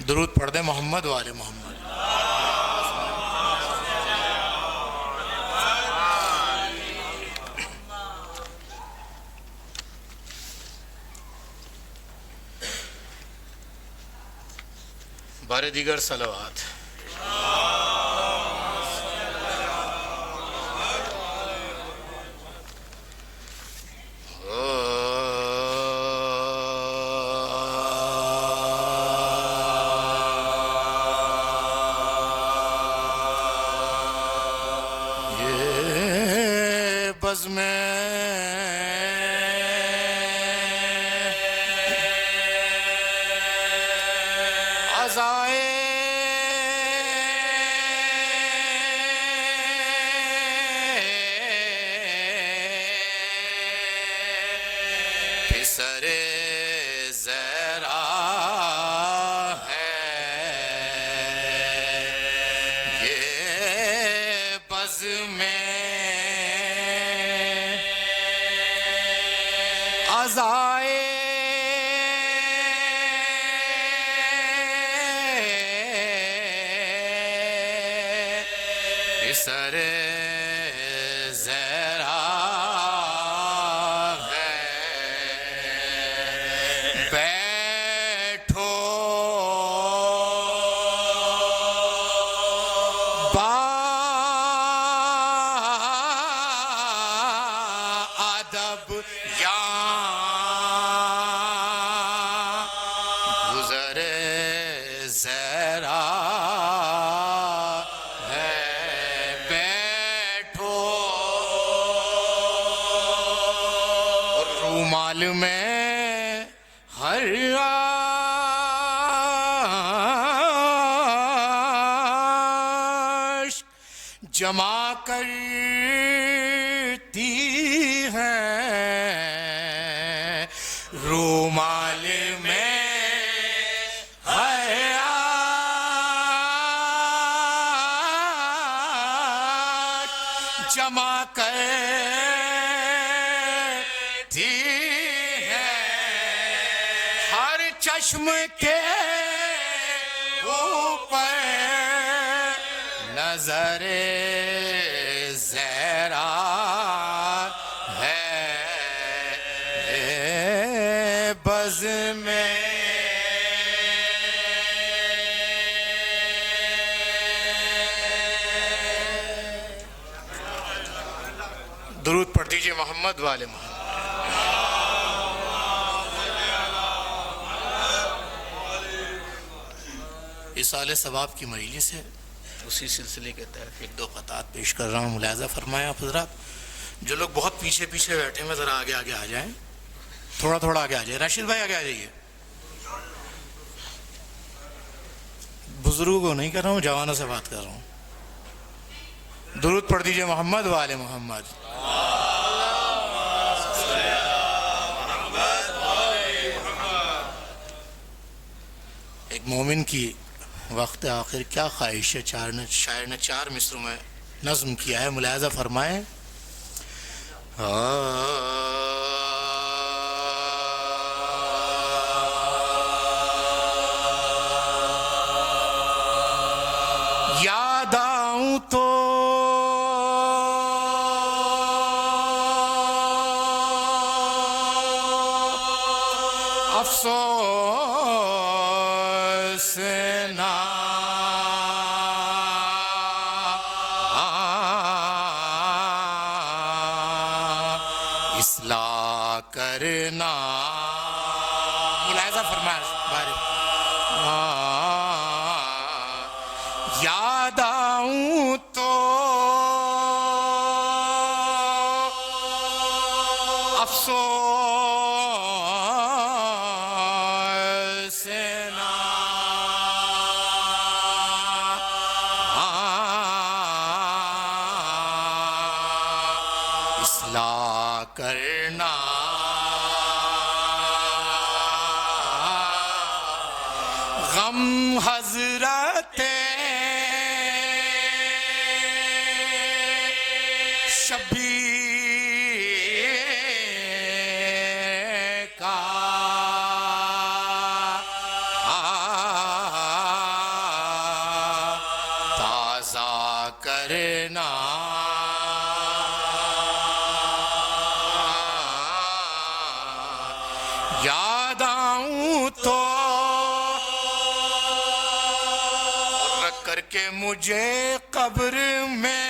درود پڑھ دیں محمد و آل محمد۔ بارے دیگر صلوات۔ یہ بزم عزائے پسر زہرا ہے، یہ بزم عزائے پسر زہرا ہے، بیٹھو ادب گزر زہرا ہے، بیٹھو رومال میں ہر عشق جمع کرتی ہے، رومال میں جمع کرتی ہے، ہر چشم کے اوپر نظر زہرا ہے، بزم درود پڑھ دیجئے محمد و آل محمد۔ اصالِ ثواب کی مجلس ہے، اسی سلسلے کے تحت ایک دو قطعات پیش کر رہا ہوں، ملاحظہ فرمائیں آپ حضرات۔ جو لوگ بہت پیچھے پیچھے بیٹھے ہیں ذرا آگے آگے آ جائیں، تھوڑا تھوڑا آگے آ جائیں۔ راشد بھائی آگے آ جائیے۔ بزرگوں کو نہیں کر رہا ہوں، جوانوں سے بات کر رہا ہوں۔ درود پڑھ دیجئے محمد و آل محمد۔ ایک مومن کی وقت آخر کیا خواہش ہے، شاعر نے 4 مصروں میں نظم کیا ہے، ملاحظہ فرمائیں۔ یاد آؤں تو افسوس نہ اصلاح کرنا، ملاحظہ فرمائیں باری۔ یاد آؤں تو افسوس نہ اصلاح کرنا، غم حضرت شبیر کا ہوں تو رکھ کر کے مجھے قبر میں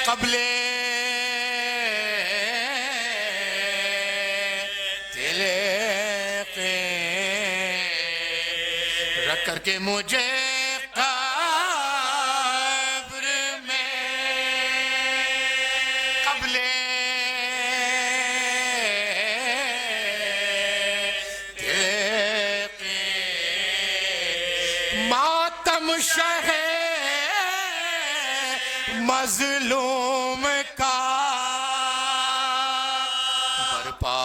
قبل کر کے مجھے قبر میں قبل ماتم شہ مظلوم کا برپا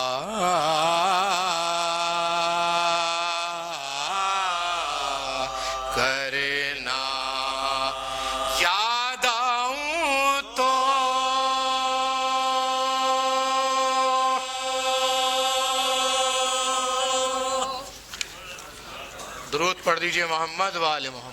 کرنا یاد آؤں تو درود پڑھ دیجئے محمد و آل محمد.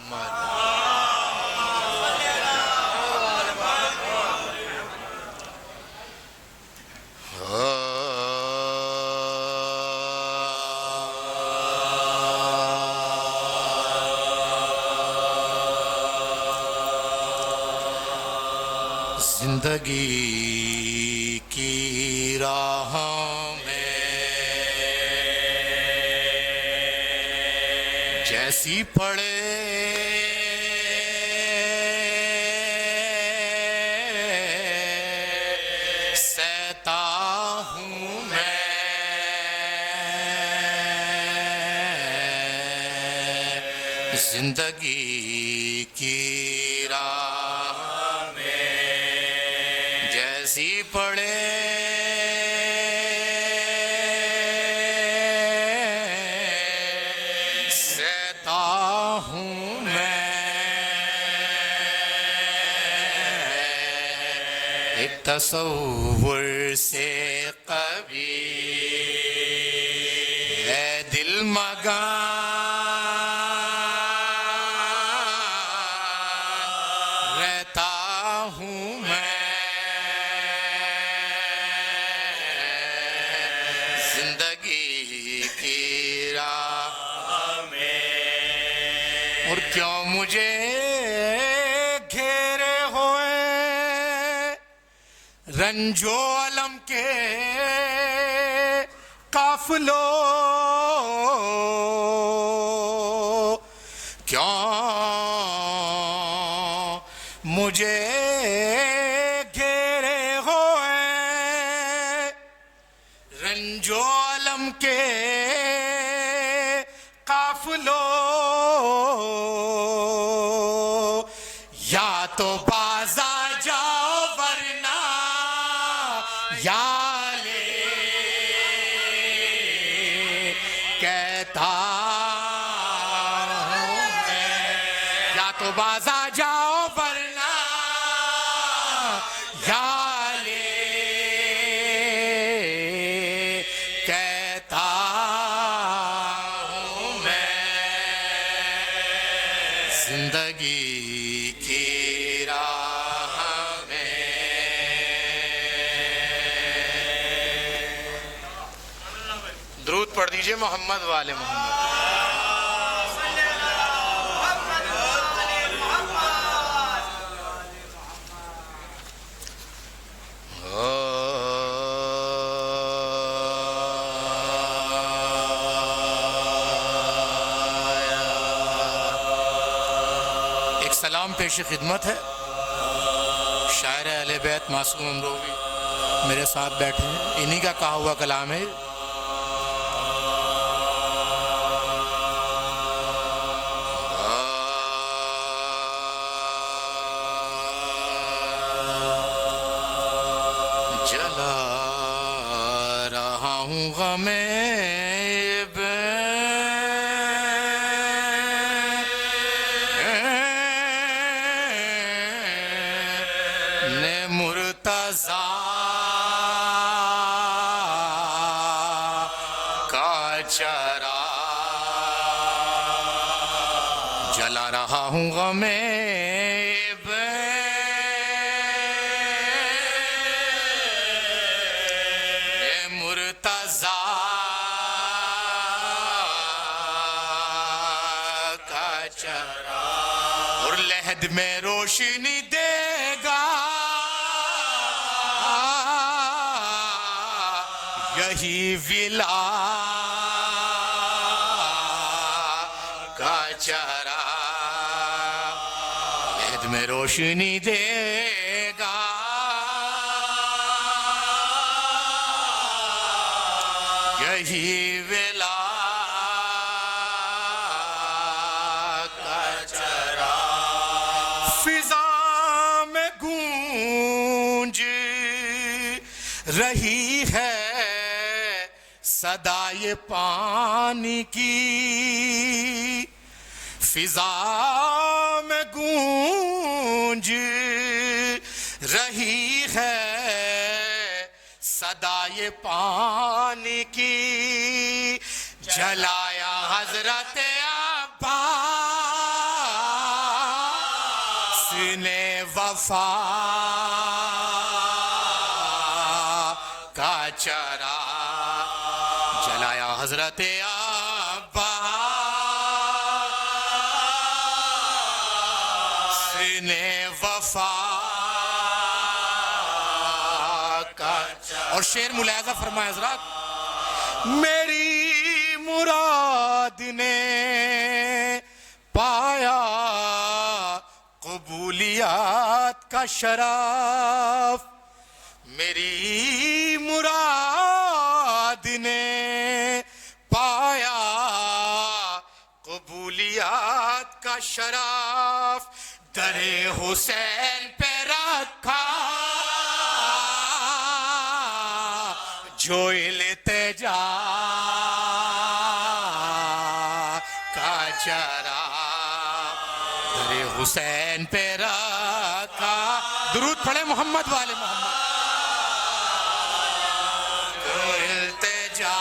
زندگی کی راہ میں جیسی پڑے سہتا ہوں میں زندگی کی راہ میں جیسی پڑے سہتا ہوں میں ایک تصور سے کبھی ہے دل مگاں رہتا ہوں میں زندگی کی راہ میں اور کیوں مجھے گھیرے ہوئے رنج و الم کے قافلوں کیوں مجھے گھیرے ہوئے رنج و الم کے قافلوں یا تو باز آ جاؤ ورنہ یا لے کہتا ہوں میں یا تو باز آ جاؤ ورنہ یا لے کہتا ہوں میں زندگی کی راہ میں درود پڑھ دیجئے محمد و آل محمد. ایک سلام پیش خدمت ہے. شاعر اہل بیت معصوم امروی میرے ساتھ بیٹھے ہیں, انہی کا کہا ہوا کلام ہے. جلا رہا ہوں غمِ مرتضیٰ کا چراغ جلا رہا ہوں غمِ عہد میں روشنی دے گا یہی ولا کا چراغ، عہد میں روشنی دے گا یہی ولا کا چراغ۔ فضا میں گونج رہی ہے صدائے پانی کی، فضا میں گونج رہی ہے صدائے پانی کی، جلایا حضرت عباس نے وفا کا چراغ، جلایا حضرت عباس نے وفا کا چراغ۔ اور شعر ملاحظہ فرمائے حضرات، میری مراد نے پایا قبولیات کا شرف، میری مراد نے پایا قبولیات کا شرف، در حسین پہ رکھا جو التجا کا چراغ، در حسین پہ رکھا، درود پڑھے محمد والے محمد، جو التجا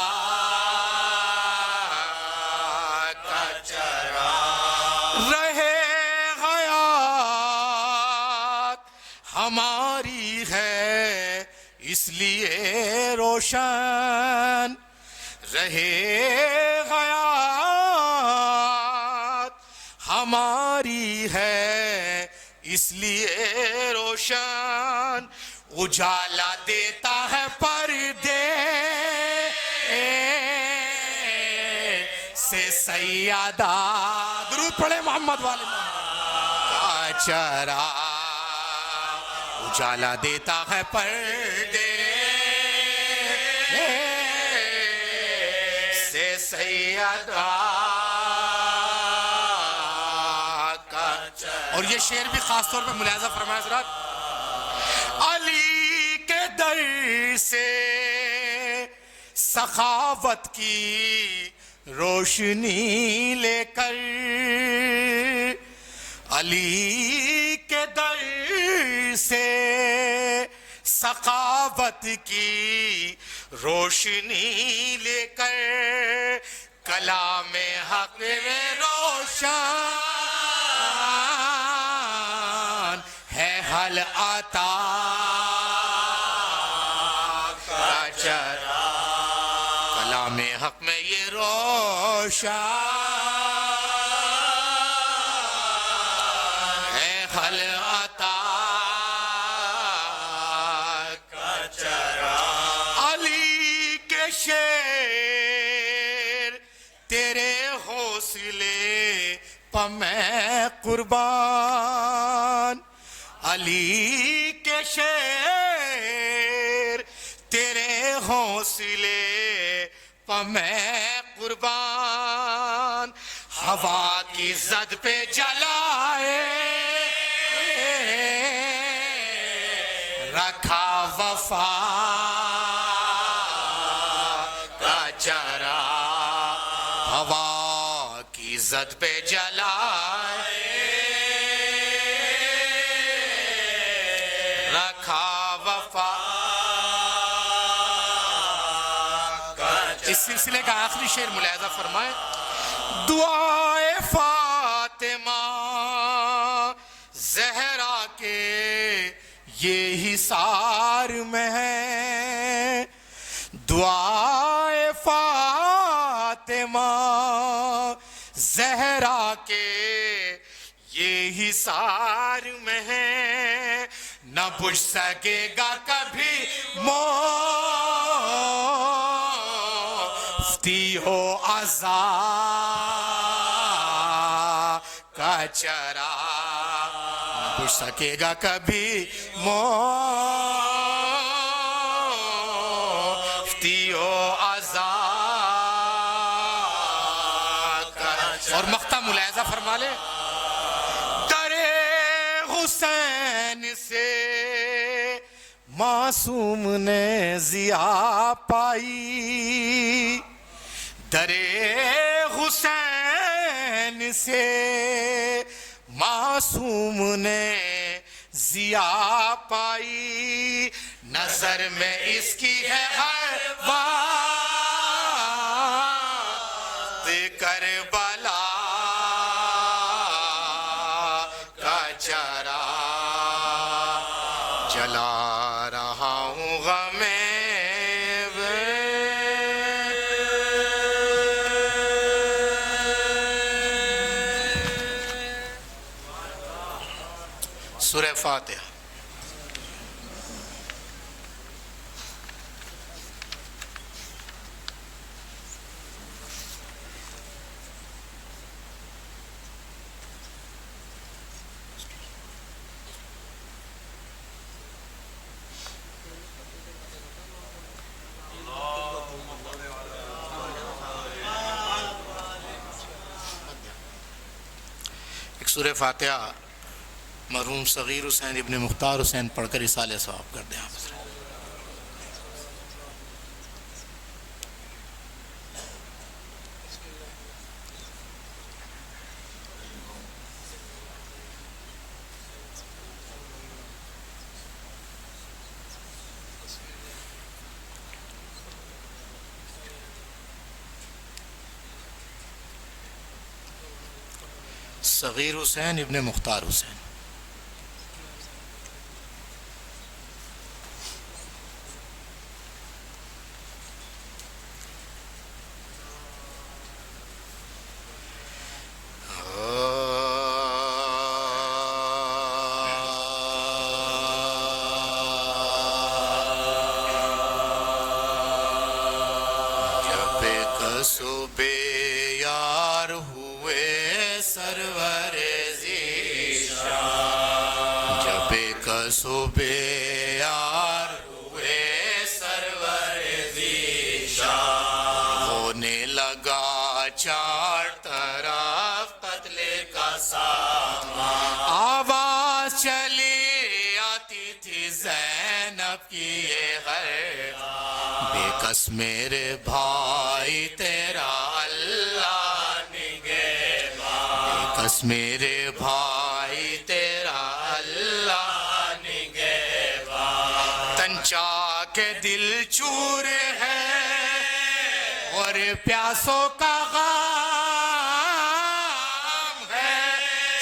کا چراغ، رہے حیات ہماری ہے اس لیے روشن، رہے حیات ہماری ہے اس لیے روشن، اجالا دیتا ہے پردے سے سیادہ، درود پڑھے محمد والے محمد، کا چراغ، اجالا دیتا ہے پردے سے سیادہ کا چراغ۔ اور یہ شعر بھی خاص طور پہ ملاحظہ فرمائے حضرات، علی کے در سے سخاوت کی روشنی لے کر، علی کے در سے سخاوت کی روشنی لے کر، کلام حق میں روشن ہے حل عطا کا چراغ، کلام حق میں یہ روشن ہے حل عطا کا چراغ۔ علی کے شعر تیرے حوصلے پہ میں قربان، علی کے شعر تیرے حوصلے پہ میں قربان، ہوا کی زد پہ جلائے رکھا وفا کا چراغ، ہوا کی زد پہ جلائے رکھا وفا کا چراغ۔ اس سلسلے کا آخری شعر ملاحظہ فرمائے، دعائے فاطمہ زہرا کے یہ حصار میں ہے، دعائے فاطمہ زہرا کے یہ حصار میں ہے نہ بجھ سکے گا کبھی مفتی ہو عزا کا چراغ نہ بجھ سکے گا کبھی مفتی ہو عزا کا چراغ. اور مقطع ملاحظہ فرما لے. حسین سے معصوم نے ضیا پائی در حسین سے معصوم نے ضیا پائی نظر میں اس کی ہے ہر وقت کربلا جلا رہا ہوں غم سورہ فاتحہ. سورہ فاتحہ مرحوم صغیر حسین ابن مختار حسین پڑھ کر اصالہ ثواب کر دیں آپ حضرت. صغیر حسین ابن مختار حسین. جب قصب یار ہوئے سرور ذیشان جب قصب یار ہوئے سرور ذیشان ہونے لگا چار طرف قتل کا سامان آواز چلی آتی تھی زینب کی یہ غیر بے کس میرے بھائی تیرا اللہ نگہبان بے کس میرے بھائی تیرا اللہ نگہبان تن چاک دل چور ہے اور پیاسوں کا غام ہے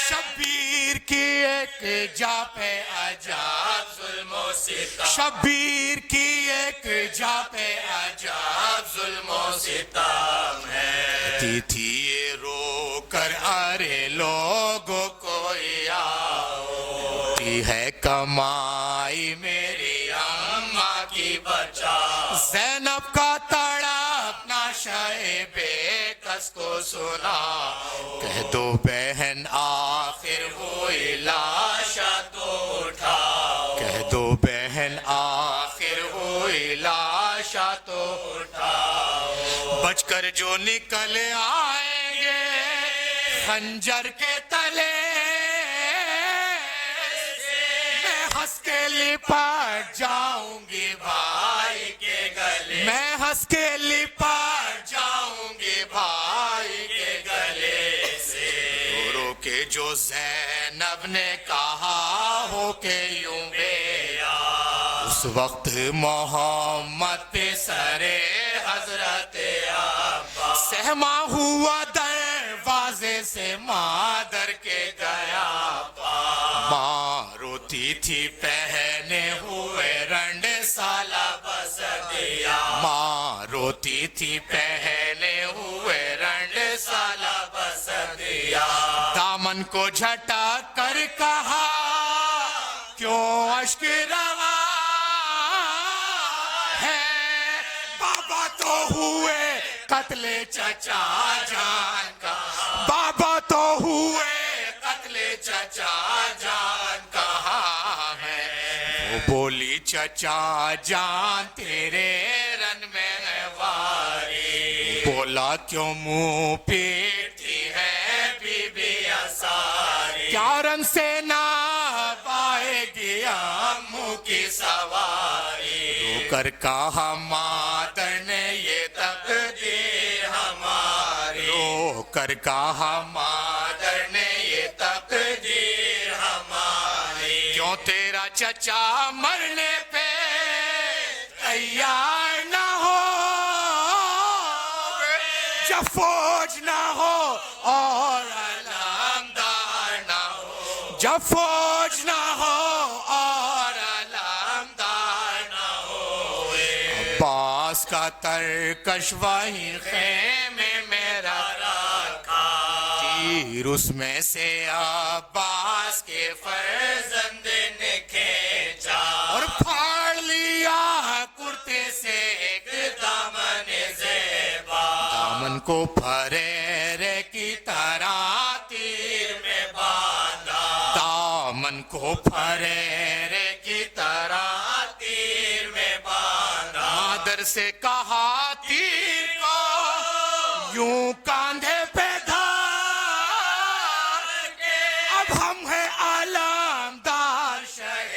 شبیر کی ایک جا پہ عجاب ظلم و ستم شبیر کی ایک جا پہ عجاب ظلم و ستم ہے کہتی تھی یہ رو کر ارے لوگوں کوئی آتی ہے کمائی میری اماں کی بچا زینب کا تڑپنا شے بے کس کو سنا کہہ دو بہن آخر ہوئی لاشا تو اٹھاؤ کہہ دو بہن آخر ہوئی لاشا تو اٹھاؤ بچ کر جو نکل آئیں گے خنجر کے تلے میں ہنس کے لپٹ جاؤں گی بھائی کے گلے میں ہنس کے لپٹ جاؤں گی بھائی کے گلے سے رو کے جو زینب نے کہا ہو کہ یوں بے اس وقت محمد پہ سرے حضرت عباس سہما ہوا دروازے سے مادر کے گیا ماں روتی تھی پہنے ہوئے رنڈ سالہ بس دیا ماں روتی تھی پہنے ہوئے رنڈ سالہ بس دیا دامن کو جھٹک کر کہا کیوں اشک روا ہے، بابا تو ہوئے قتل چچا جان کا، بابا تو ہوئے قتل چچا جان کہا ہے، وہ بولی چچا جان تیرے رن میں ہے واری، بولا کیوں منہ پیٹتی ہے بی بی اساری، کیا رن سے نہ پائے گی امو کی سواری، رو کر کہا مادر نے یہ تقدیر ہماری، رو کر کہا مادر نے یہ تقدیر ہماری، کیوں تیرا چچا مرنے پہ تیار نہ ہو، جب فوج نہ ہو اور علمدار نہ ہو، جب فوج نہ ہو اور علمدار نہ ہو، عباس کا ترکش وہی خیمے میں رکھا، تیر اس میں سے عباس کے فرزند نے کھینچا، اور پھاڑ لیا کرتے سے ایک دامن زیبا، دامن کو پھریرے کی طرح تیر میں باندھا، دامن کو پھریرے کی طرح تیر میں باندھا، مادر سے کہا تیر کو یوں کاندھے پہ دھار کے، اب ہم ہیں علمدار شہ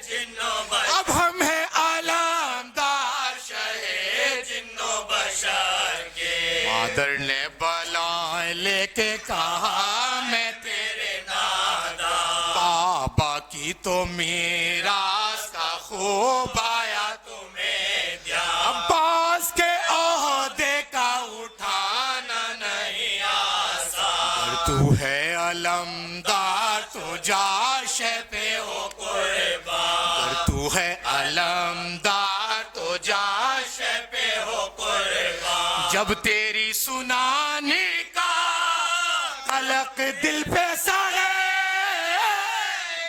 جن و بشر، اب ہم ہیں علمدار شہ جن و بشر کے، مادر نے بلائیں لے کے کہا میں تیرے نادا، بابا کی تو میراث کا خوب آیا تمہیں دیا، عباس کے عہدے کا اٹھانا نہیں آسان، اگر تو ہے علمدار تو جا شہ پہ ہو قربان، اگر تو ہے علمدار تو جا شہ پہ ہو قربان، جب تیری سنانے کا قلق دل پہ سڑے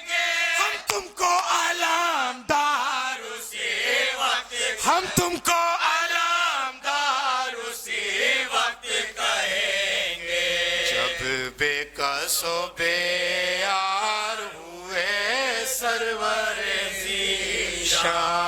گے، ہم تم کو علمدار اسی وقت، ہم تم کو علمدار اسی وقت کہیں گے، جب بے کس و بے یار ہوئے سرور ذیشان۔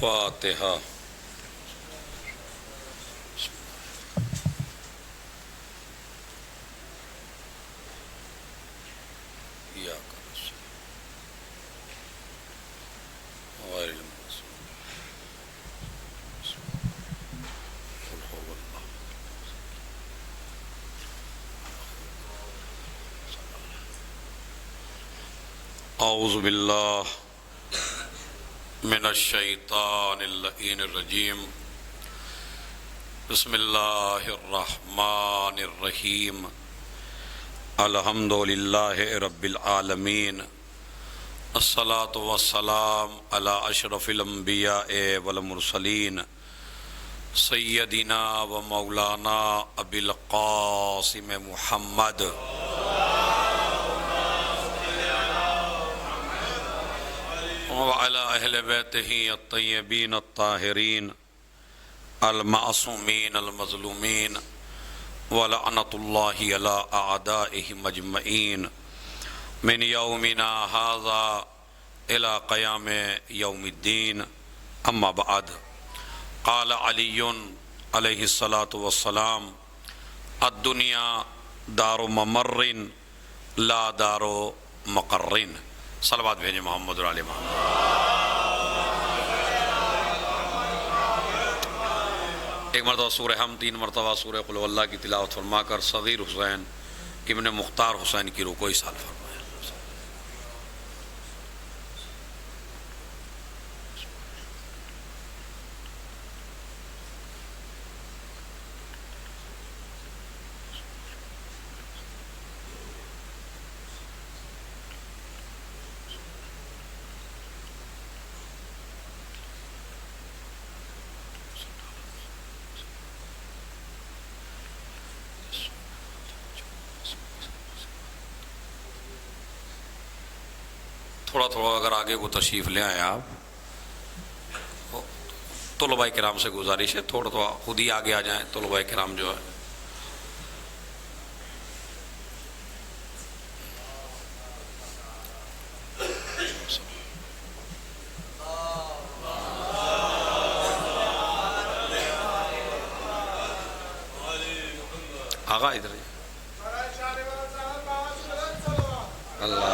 فاتحہ۔ اعوذ باللہ من الشیطان اللعین الرجیم، بسم اللہ الرحمن الرحیم، الحمدللہ رب العالمین، الصلاة والسلام علی اشرف الانبیاء والمرسلین، سیدنا و مولانا ابی القاسم محمد وعلى اہل بیتہ الطیبین الطاہرین المعصومین المظلومین ولعنۃ اللہ علی اعدائہم اجمعین من یومنا ھذا الی قیام یوم الدین اما بعد قال علی علیہ الصلاۃ والسلام الدنیا دار ممر لا دار مقر۔ صلوات بھیجیں محمد اور آل محمد۔ ایک مرتبہ سورہ ہم، 3 مرتبہ سورہ قل هو اللہ کی تلاوت فرما کر صغیر حسین ابن مختار حسین کی رکوع سال فرمایا۔ تھوڑا تھوڑا اگر آگے کو تشریف لے آئیں آپ، طلباء کرام سے گزارش ہے تھوڑا تھوڑا خود ہی آگے آ جائیں۔ طلباء کرام جو ہے آغا ادھر ہی اللہ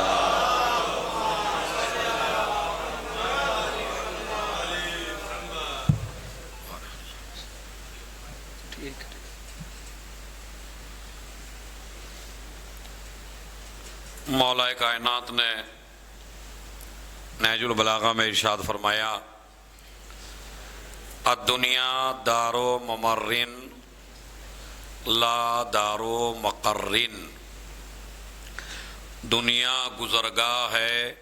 مولا کائنات نے نہج البلاغہ میں ارشاد فرمایا الدنیا دار ممر لا دار مقر۔ دنیا گزرگاہ ہے،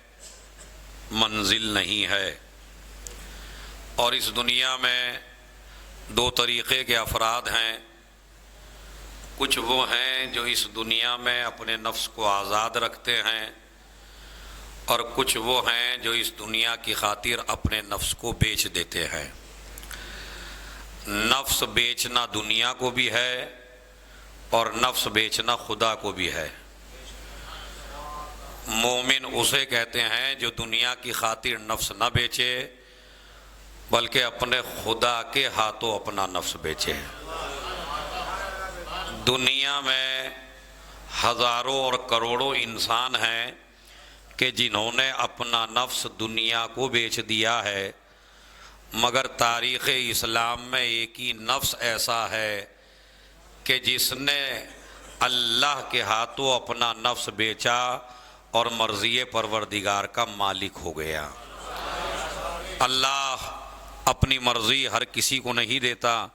منزل نہیں ہے۔ اور اس دنیا میں 2 طریقے کے افراد ہیں۔ کچھ وہ ہیں جو اس دنیا میں اپنے نفس کو آزاد رکھتے ہیں، اور کچھ وہ ہیں جو اس دنیا کی خاطر اپنے نفس کو بیچ دیتے ہیں۔ نفس بیچنا دنیا کو بھی ہے اور نفس بیچنا خدا کو بھی ہے۔ مومن اسے کہتے ہیں جو دنیا کی خاطر نفس نہ بیچے بلکہ اپنے خدا کے ہاتھوں اپنا نفس بیچے۔ دنیا میں ہزاروں اور کروڑوں انسان ہیں کہ جنہوں نے اپنا نفس دنیا کو بیچ دیا ہے، مگر تاریخ اسلام میں ایک ہی نفس ایسا ہے کہ جس نے اللہ کے ہاتھوں اپنا نفس بیچا اور مرضی پروردگار کا مالک ہو گیا۔ اللہ اپنی مرضی ہر کسی کو نہیں دیتا،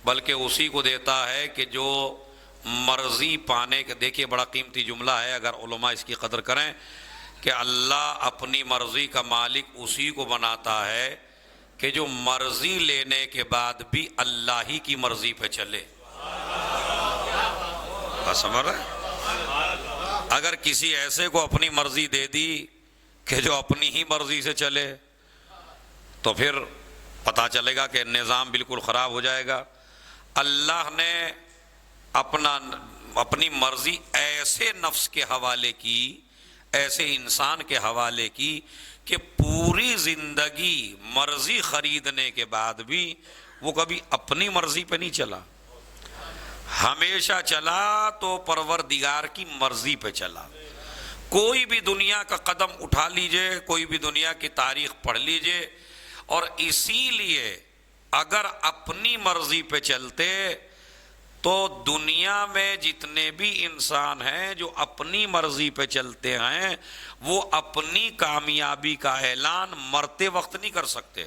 بلکہ اسی کو دیتا ہے کہ جو مرضی پانے کے، دیکھیے بڑا قیمتی جملہ ہے اگر علماء اس کی قدر کریں، کہ اللہ اپنی مرضی کا مالک اسی کو بناتا ہے کہ جو مرضی لینے کے بعد بھی اللہ ہی کی مرضی پہ چلے۔ سمجھ رہے؟ اگر کسی ایسے کو اپنی مرضی دے دی کہ جو اپنی ہی مرضی سے چلے تو پھر پتہ چلے گا کہ نظام بالکل خراب ہو جائے گا۔ اللہ نے اپنی مرضی ایسے نفس کے حوالے کی، ایسے انسان کے حوالے کی کہ پوری زندگی مرضی خریدنے کے بعد بھی وہ کبھی اپنی مرضی پہ نہیں چلا، ہمیشہ چلا تو پروردگار کی مرضی پہ چلا۔ کوئی بھی دنیا کا قدم اٹھا لیجئے، کوئی بھی دنیا کی تاریخ پڑھ لیجئے، اور اسی لیے اگر اپنی مرضی پہ چلتے تو دنیا میں جتنے بھی انسان ہیں جو اپنی مرضی پہ چلتے ہیں وہ اپنی کامیابی کا اعلان مرتے وقت نہیں کر سکتے،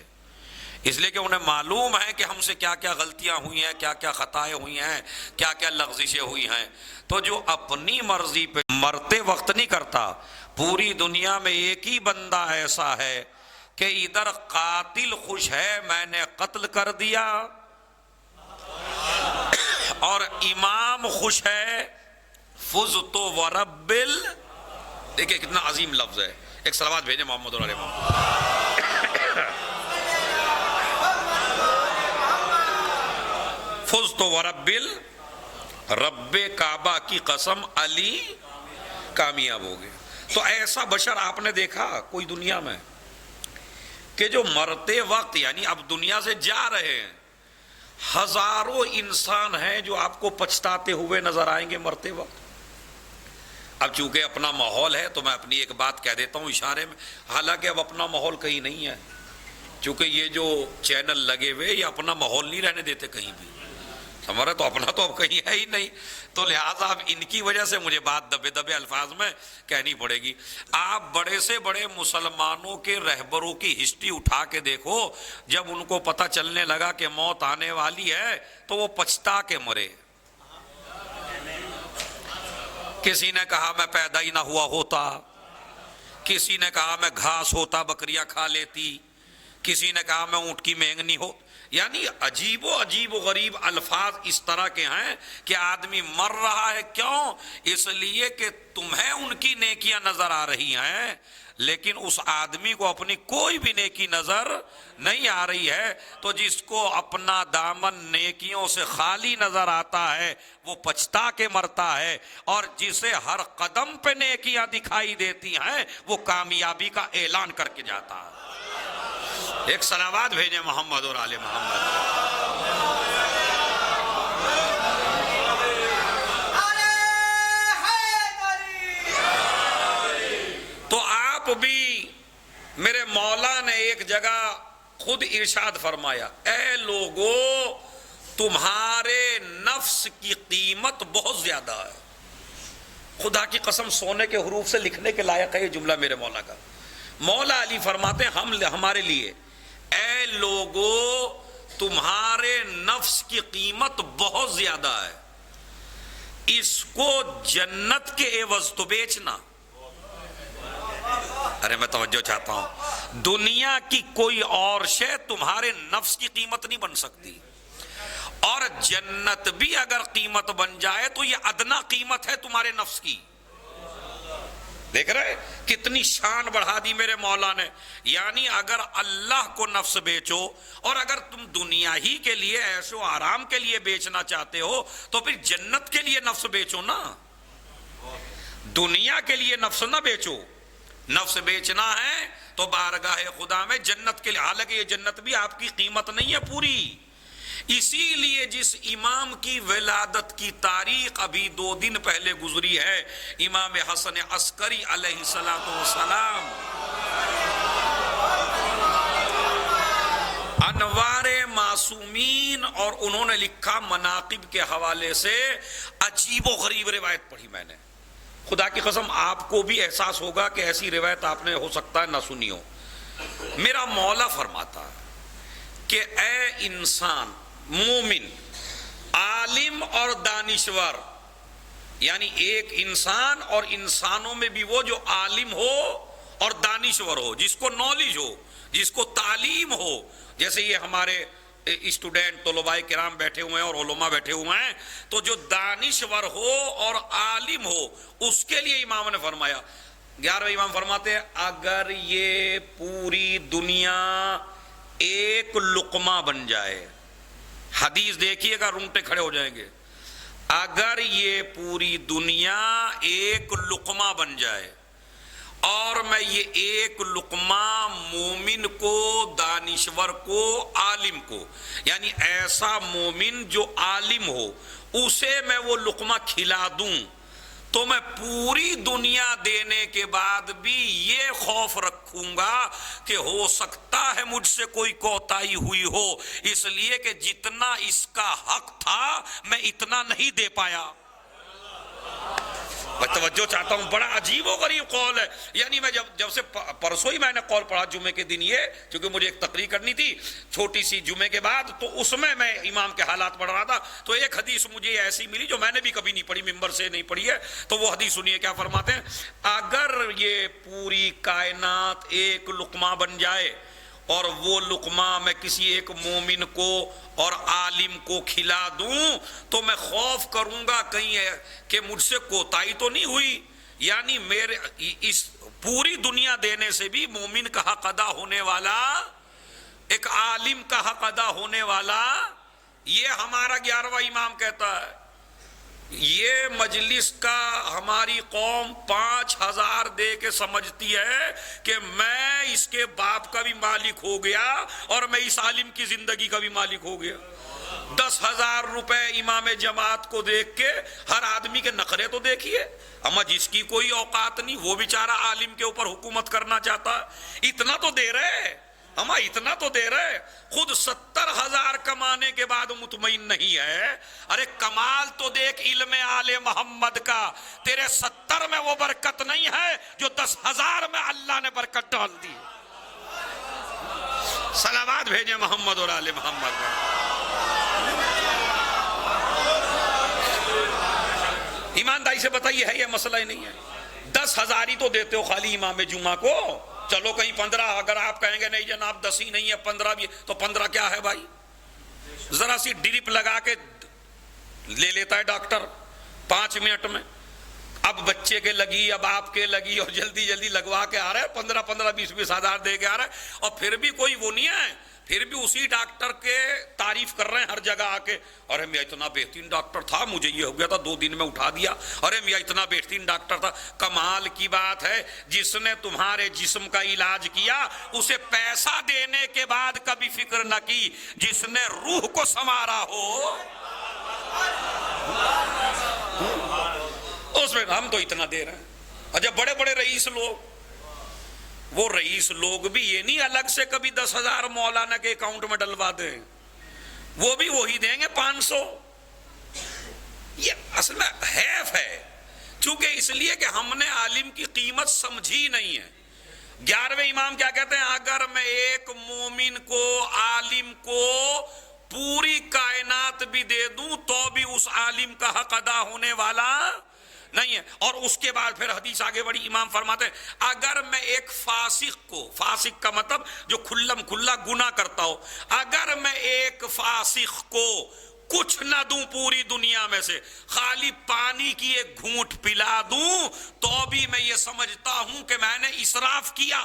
اس لیے کہ انہیں معلوم ہے کہ ہم سے کیا کیا غلطیاں ہوئی ہیں، کیا کیا خطائیں ہوئی ہیں، کیا کیا لغزشیں ہوئی ہیں۔ تو جو اپنی مرضی پہ مرتے وقت نہیں کرتا، پوری دنیا میں ایک ہی بندہ ایسا ہے کہ ادھر قاتل خوش ہے میں نے قتل کر دیا، اور امام خوش ہے فزت ورب دیکھیں کتنا عظیم لفظ ہے۔ ایک صلوات بھیجیں محمد علیہ محمد۔ فوز تو وربل رب کعبہ کی قسم علی کامیاب ہو گئے. تو ایسا بشر آپ نے دیکھا کوئی دنیا میں کہ جو مرتے وقت یعنی اب دنیا سے جا رہے ہیں, ہزاروں انسان ہیں جو آپ کو پچھتاتے ہوئے نظر آئیں گے مرتے وقت. اب چونکہ اپنا ماحول ہے تو میں اپنی ایک بات کہہ دیتا ہوں اشارے میں, حالانکہ اب اپنا ماحول کہیں نہیں ہے, چونکہ یہ جو چینل لگے ہوئے یہ اپنا ماحول نہیں رہنے دیتے کہیں بھی, ہمارا تو اپنا تو اب کہیں ہے ہی نہیں. تو لہٰذا اب ان کی وجہ سے مجھے بات دبے دبے الفاظ میں کہنی پڑے گی. آپ بڑے سے بڑے مسلمانوں کے رہبروں کی ہسٹری اٹھا کے دیکھو, جب ان کو پتہ چلنے لگا کہ موت آنے والی ہے تو وہ پچھتا کے مرے. کسی نے کہا میں پیدا ہی نہ ہوا ہوتا, کسی نے کہا میں گھاس ہوتا بکریاں کھا لیتی, کسی نے کہا میں اونٹ کی مینگنی ہو. یعنی عجیب و غریب الفاظ اس طرح کے ہیں کہ آدمی مر رہا ہے. کیوں؟ اس لیے کہ تمہیں ان کی نیکیاں نظر آ رہی ہیں لیکن اس آدمی کو اپنی کوئی بھی نیکی نظر نہیں آ رہی ہے. تو جس کو اپنا دامن نیکیوں سے خالی نظر آتا ہے وہ پچھتا کے مرتا ہے, اور جسے ہر قدم پہ نیکیاں دکھائی دیتی ہیں وہ کامیابی کا اعلان کر کے جاتا ہے. ایک صلوات بھیجیں محمد اور آل محمد. تو آپ بھی, میرے مولا نے ایک جگہ خود ارشاد فرمایا, اے لوگو تمہارے نفس کی قیمت بہت زیادہ ہے. خدا کی قسم سونے کے حروف سے لکھنے کے لائق ہے یہ جملہ میرے مولا کا. مولا علی فرماتے ہیں ہمارے لیے, اے لوگو تمہارے نفس کی قیمت بہت زیادہ ہے, اس کو جنت کے عوض تو بیچنا. ارے میں توجہ چاہتا ہوں, دنیا کی کوئی اور شے تمہارے نفس کی قیمت نہیں بن سکتی, اور جنت بھی اگر قیمت بن جائے تو یہ ادنا قیمت ہے تمہارے نفس کی. دیکھ رہے کتنی شان بڑھا دی میرے مولا نے. یعنی اگر اللہ کو نفس بیچو, اور اگر تم دنیا ہی کے لیے عیش و آرام کے لیے بیچنا چاہتے ہو تو پھر جنت کے لیے نفس بیچو نا, دنیا کے لیے نفس نہ بیچو. نفس بیچنا ہے تو بارگاہ خدا میں جنت کے لیے, حالانکہ یہ جنت بھی آپ کی قیمت نہیں ہے پوری. اسی لیے جس امام کی ولادت کی تاریخ ابھی 2 دن پہلے گزری ہے, امام حسن عسکری علیہ السلام, انوار معصومین, اور انہوں نے لکھا مناقب کے حوالے سے عجیب و غریب روایت پڑھی میں نے. خدا کی قسم آپ کو بھی احساس ہوگا کہ ایسی روایت آپ نے ہو سکتا ہے نہ سنی ہو. میرا مولا فرماتا کہ اے انسان مومن, عالم اور دانشور, یعنی ایک انسان اور انسانوں میں بھی وہ جو عالم ہو اور دانشور ہو, جس کو نالج ہو, جس کو تعلیم ہو. جیسے یہ ہمارے اسٹوڈنٹ طلباء کرام بیٹھے ہوئے ہیں اور علماء بیٹھے ہوئے ہیں, تو جو دانشور ہو اور عالم ہو اس کے لیے امام نے فرمایا, 11ویں امام فرماتے ہیں اگر یہ پوری دنیا ایک لقمہ بن جائے, حدیث دیکھیے گا رونگٹے کھڑے ہو جائیں گے, اگر یہ پوری دنیا ایک لقمہ بن جائے اور میں یہ ایک لقمہ مومن کو, دانشور کو, عالم کو, یعنی ایسا مومن جو عالم ہو اسے میں وہ لقمہ کھلا دوں تو میں پوری دنیا دینے کے بعد بھی یہ خوف رکھوں گا کہ ہو سکتا ہے مجھ سے کوئی کوتاہی ہوئی ہو, اس لیے کہ جتنا اس کا حق تھا میں اتنا نہیں دے پایا. میں توجہ چاہتا ہوں, بڑا عجیب و غریب قول ہے. یعنی میں جب سے پرسوں ہی میں نے قول پڑھا جمعے کے دن, یہ کیونکہ مجھے ایک تقریر کرنی تھی چھوٹی سی جمعے کے بعد, تو اس میں امام کے حالات پڑھ رہا تھا, تو ایک حدیث مجھے ایسی ملی جو میں نے بھی کبھی نہیں پڑھی, ممبر سے نہیں پڑھی ہے. تو وہ حدیث سنیے کیا فرماتے ہیں, اگر یہ پوری کائنات ایک لقمہ بن جائے اور وہ لقمہ میں کسی ایک مومن کو اور عالم کو کھلا دوں تو میں خوف کروں گا کہیں کہ مجھ سے کوتاہی تو نہیں ہوئی. یعنی میرے اس پوری دنیا دینے سے بھی مومن کا حق ادا ہونے والا, ایک عالم کا حق ادا ہونے والا یہ ہمارا 11واں امام کہتا ہے یہ مجلس کا ہماری قوم 5000 دے کے سمجھتی ہے کہ میں اس کے باپ کا بھی مالک ہو گیا اور میں اس عالم کی زندگی کا بھی مالک ہو گیا. 10,000 روپے امام جماعت کو دیکھ کے ہر آدمی کے نخرے تو دیکھیے. اما جس کی کوئی اوقات نہیں وہ بیچارہ عالم کے اوپر حکومت کرنا چاہتا ہے. اتنا تو دے رہے اما اتنا تو دے رہے, خود 70,000 کمانے کے بعد مطمئن نہیں ہے. ارے کمال تو دیکھ علم آل محمد کا, تیرے 70 میں وہ برکت نہیں ہے جو 10,000 میں اللہ نے برکت ڈال دی. صلوات بھیجے محمد اور آل محمد پر. ایمانداری سے بتائیے ہے یہ مسئلہ ہی نہیں ہے. 10,000 ہی تو دیتے ہو خالی امام جمعہ کو, چلو کہیں 15, اگر آپ کہیں گے نہیں جناب 10 ہی نہیں ہے 15 بھی, تو 15 کیا ہے بھائی؟ ذرا سی ڈرپ لگا کے لے لیتا ہے ڈاکٹر 5 منٹ میں. اب بچے کے لگی, اب آپ کے لگی, اور جلدی جلدی لگوا کے آ رہا ہے, 15 20 ہزار دے کے آ رہا ہے, اور پھر بھی کوئی وہ نہیں ہے, پھر بھی اسی ڈاکٹر کے تعریف کر رہے ہیں ہر جگہ آ کے. ارے میاں اتنا بہترین ڈاکٹر تھا, مجھے یہ ہو گیا تھا 2 دن میں اٹھا دیا. ارے میاں اتنا بہترین ڈاکٹر تھا. کمال کی بات ہے جس نے تمہارے جسم کا علاج کیا اسے پیسہ دینے کے بعد کبھی فکر نہ کی جس نے روح کو سنوارا ہو. اس میں ہم تو اتنا دے رہے ہیں. اچھا بڑے بڑے رئیس لوگ, وہ رئیس لوگ بھی یہ نہیں الگ سے کبھی 10,000 مولانا کے اکاؤنٹ میں ڈلوا دیں, وہ بھی وہی دیں گے 500. یہ اصل میں حیف ہے, چونکہ اس لیے کہ ہم نے عالم کی قیمت سمجھی نہیں ہے. 11ویں امام کیا کہتے ہیں, اگر میں ایک مومن کو عالم کو پوری کائنات بھی دے دوں تو بھی اس عالم کا حق ادا ہونے والا نہیں ہے. اور اس کے بعد پھر حدیث آگے بڑی, امام فرماتے ہیں اگر میں ایک فاسق کو, فاسق کا مطلب جو کھلم کھلا گناہ کرتا ہو, اگر میں ایک فاسق کو کچھ نہ دوں پوری دنیا میں سے, خالی پانی کی ایک گھونٹ پلا دوں, تو بھی میں یہ سمجھتا ہوں کہ میں نے اسراف کیا.